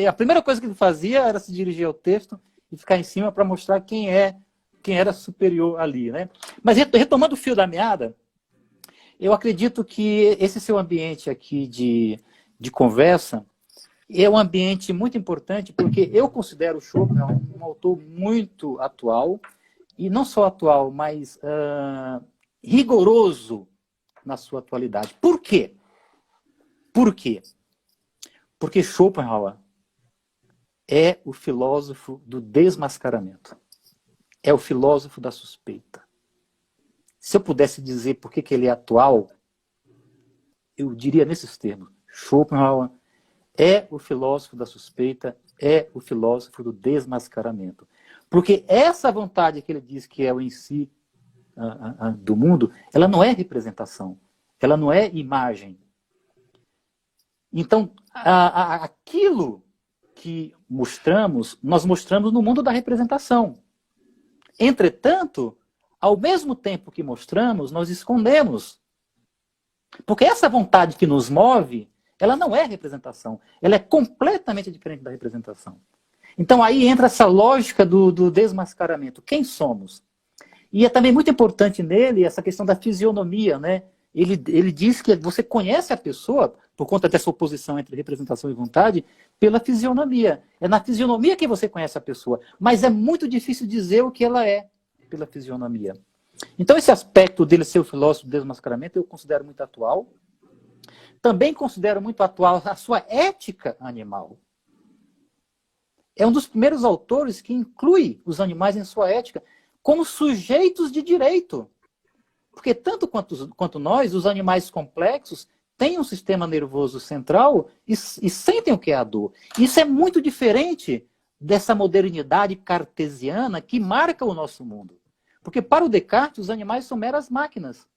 [SPEAKER 2] A primeira coisa que ele fazia era se dirigir ao texto e ficar em cima para mostrar quem era superior ali, né? Mas retomando o fio da meada, eu acredito que esse seu ambiente aqui de conversa é um ambiente muito importante, porque eu considero o Schopenhauer um autor muito atual, e não só atual, mas rigoroso na sua atualidade. Por quê? Por quê? Porque Schopenhauer é o filósofo do desmascaramento. É o filósofo da suspeita. Se eu pudesse dizer por que ele é atual, eu diria nesses termos. Schopenhauer é o filósofo da suspeita, é o filósofo do desmascaramento. Porque essa vontade que ele diz que é o em si do mundo, ela não é representação, ela não é imagem. Então, aquilo que nós mostramos no mundo da representação. Entretanto, ao mesmo tempo que mostramos, nós escondemos. Porque essa vontade que nos move, ela não é representação. Ela é completamente diferente da representação. Então aí entra essa lógica do desmascaramento. Quem somos? E é também muito importante nele essa questão da fisionomia, né? Ele diz que você conhece a pessoa, por conta dessa oposição entre representação e vontade, pela fisionomia. É na fisionomia que você conhece a pessoa. Mas é muito difícil dizer o que ela é pela fisionomia. Então, esse aspecto dele ser o filósofo do desmascaramento eu considero muito atual. Também considero muito atual a sua ética animal. É um dos primeiros autores que inclui os animais em sua ética como sujeitos de direito. Porque tanto quanto nós, os animais complexos têm um sistema nervoso central e sentem o que é a dor. Isso é muito diferente dessa modernidade cartesiana que marca o nosso mundo. Porque para o Descartes, os animais são meras máquinas.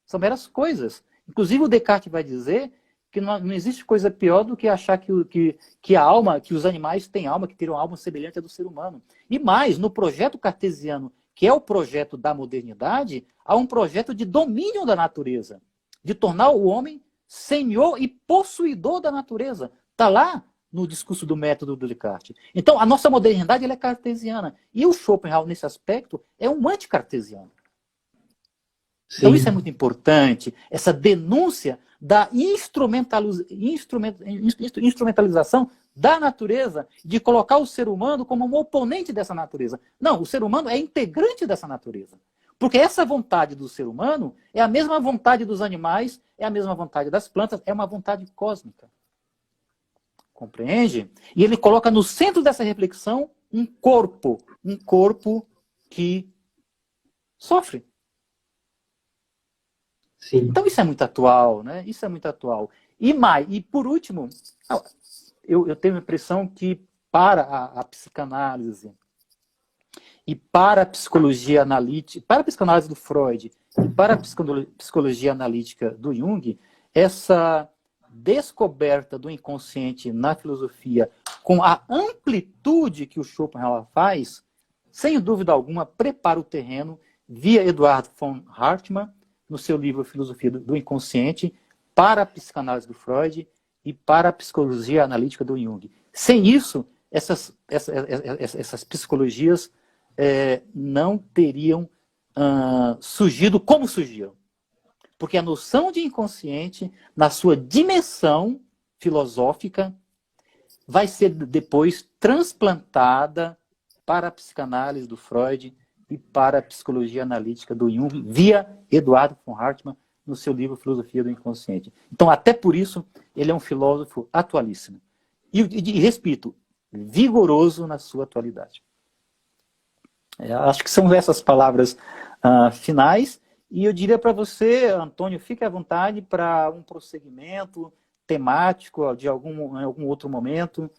[SPEAKER 2] São meras coisas. Inclusive o Descartes vai dizer que não existe coisa pior do que achar que a alma, que os animais têm alma, que teriam alma semelhante à do ser humano. E mais, no projeto cartesiano, que é o projeto da modernidade, há um projeto de domínio da natureza, de tornar o homem senhor e possuidor da natureza. Está lá no discurso do método do Descartes. Então, a nossa modernidade ela é cartesiana. E o Schopenhauer, nesse aspecto, é um anticartesiano. Então, isso é muito importante, essa denúncia da instrumentalização da natureza, de colocar o ser humano como um oponente dessa natureza. Não, o ser humano é integrante dessa natureza. Porque essa vontade do ser humano é a mesma vontade dos animais, é a mesma vontade das plantas, é uma vontade cósmica. Compreende? E ele coloca no centro dessa reflexão um corpo que sofre.
[SPEAKER 1] Sim.
[SPEAKER 2] Então isso é muito atual, né? Isso é muito atual. E por último, eu tenho a impressão que para a psicanálise e para a psicologia analítica, para a psicanálise do Freud e para a psicologia analítica do Jung, essa descoberta do inconsciente na filosofia com a amplitude que o Schopenhauer faz, sem dúvida alguma, prepara o terreno via Eduard von Hartmann, no seu livro Filosofia do Inconsciente, para a psicanálise do Freud e para a psicologia analítica do Jung. Sem isso, essas psicologias não teriam surgido como surgiram. Porque a noção de inconsciente, na sua dimensão filosófica, vai ser depois transplantada para a psicanálise do Freud e para a psicologia analítica do Jung, via Eduardo von Hartmann, no seu livro Filosofia do Inconsciente. Então, até por isso, ele é um filósofo atualíssimo. E repito, vigoroso na sua atualidade. Acho que são essas palavras finais. E eu diria para você, Antônio, fique à vontade para um prosseguimento temático de algum outro momento,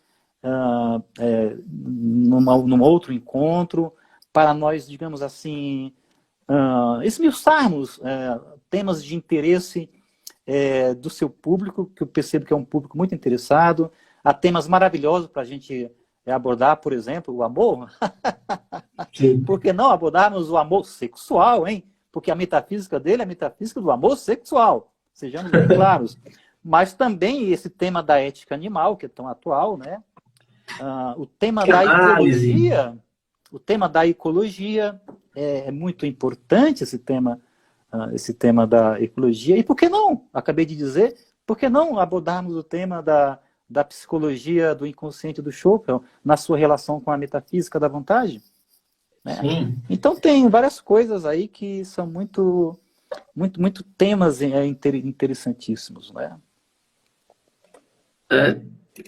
[SPEAKER 2] num outro encontro, para nós, digamos assim, esmiuçarmos temas de interesse do seu público, que eu percebo que é um público muito interessado. Há temas maravilhosos para a gente abordar, por exemplo, o amor.
[SPEAKER 1] Sim.
[SPEAKER 2] Por que não abordarmos o amor sexual, hein? Porque a metafísica dele é a metafísica do amor sexual, sejamos bem claros. Mas também esse tema da ética animal, que é tão atual, né? O tema da ecologia, é muito importante esse tema da ecologia. E por que não? Acabei de dizer, por que não abordarmos o tema da psicologia do inconsciente do Schopenhauer na sua relação com a metafísica da vontade? Né?
[SPEAKER 1] Sim.
[SPEAKER 2] Então tem várias coisas aí que são muito temas interessantíssimos, né?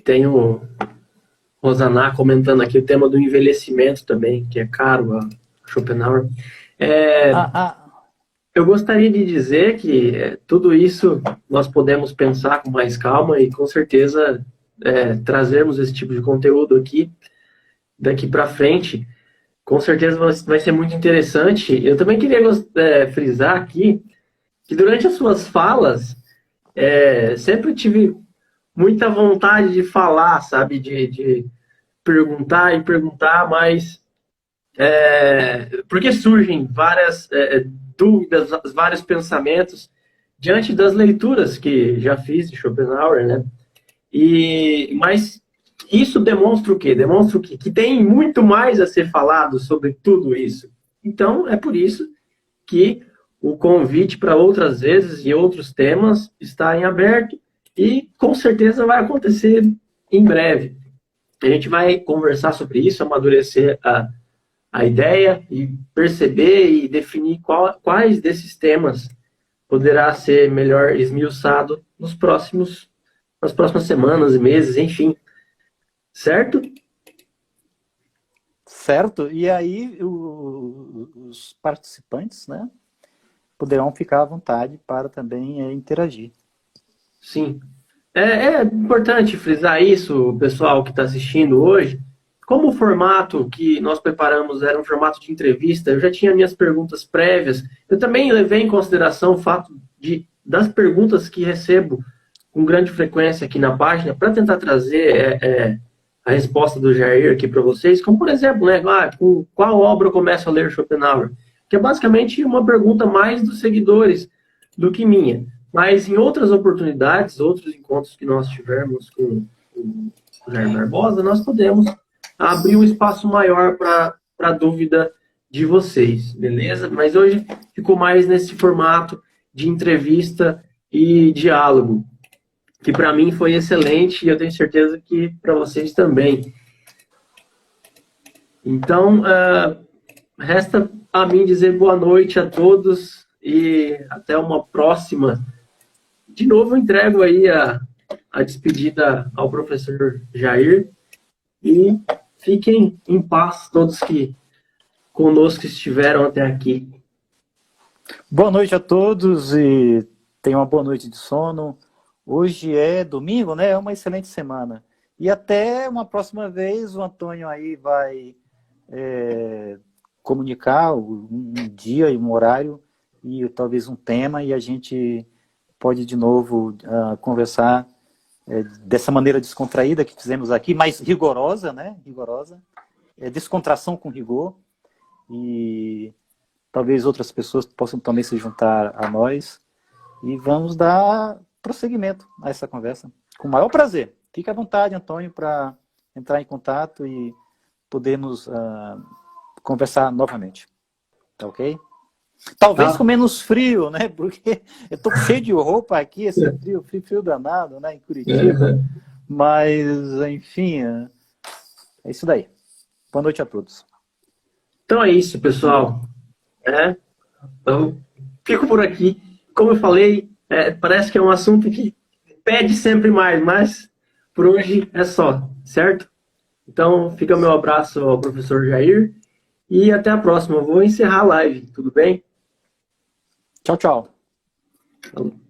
[SPEAKER 1] Tenho Rosaná comentando aqui o tema do envelhecimento também, que é caro a Schopenhauer. Eu gostaria de dizer que tudo isso nós podemos pensar com mais calma e com certeza trazermos esse tipo de conteúdo aqui daqui para frente. Com certeza vai ser muito interessante. Eu também queria frisar aqui que durante as suas falas sempre tive muita vontade de falar, sabe? De perguntar e perguntar, mas porque surgem várias dúvidas, vários pensamentos diante das leituras que já fiz de Schopenhauer, né? Mas isso demonstra o quê? Demonstra que tem muito mais a ser falado sobre tudo isso. Então, é por isso que o convite para outras vezes e outros temas está em aberto e com certeza vai acontecer em breve. A gente vai conversar sobre isso, amadurecer a ideia e perceber e definir quais desses temas poderá ser melhor esmiuçado nas próximas semanas e meses, enfim. Certo?
[SPEAKER 2] Certo. E aí os participantes, né, poderão ficar à vontade para também interagir.
[SPEAKER 1] Sim. É importante frisar isso, pessoal que está assistindo hoje. Como o formato que nós preparamos era um formato de entrevista, eu já tinha minhas perguntas prévias. Eu também levei em consideração o fato das perguntas que recebo com grande frequência aqui na página para tentar trazer a resposta do Jair aqui para vocês. Como, por exemplo, né, com qual obra eu começo a ler Schopenhauer? Que é basicamente uma pergunta mais dos seguidores do que minha. Mas em outras oportunidades, outros encontros que nós tivermos com o Jair Barbosa, nós podemos abrir um espaço maior para a dúvida de vocês, beleza? Mas hoje ficou mais nesse formato de entrevista e diálogo, que para mim foi excelente e eu tenho certeza que para vocês também. Então, resta a mim dizer boa noite a todos e até uma próxima. De novo, eu entrego aí a despedida ao professor Jair e fiquem em paz todos que conosco estiveram até aqui.
[SPEAKER 2] Boa noite a todos e tenham uma boa noite de sono. Hoje é domingo, né? É uma excelente semana. E até uma próxima vez, o Antônio aí vai comunicar um dia e um horário e talvez um tema e a gente pode de novo conversar dessa maneira descontraída que fizemos aqui, mais rigorosa, né? Rigorosa. Descontração com rigor. E talvez outras pessoas possam também se juntar a nós. E vamos dar prosseguimento a essa conversa. Com o maior prazer. Fique à vontade, Antônio, para entrar em contato e podermos conversar novamente. Tá ok? Talvez com menos frio, né? Porque eu tô cheio de roupa aqui, esse frio danado, né? Em Curitiba. Mas, enfim, é isso daí. Boa noite a todos.
[SPEAKER 1] Então é isso, pessoal. Eu fico por aqui. Como eu falei, parece que é um assunto que pede sempre mais, mas por hoje é só, certo? Então, fica o meu abraço ao professor Jair e até a próxima. Eu vou encerrar a live, tudo bem?
[SPEAKER 2] Tchau, tchau.
[SPEAKER 1] Falou.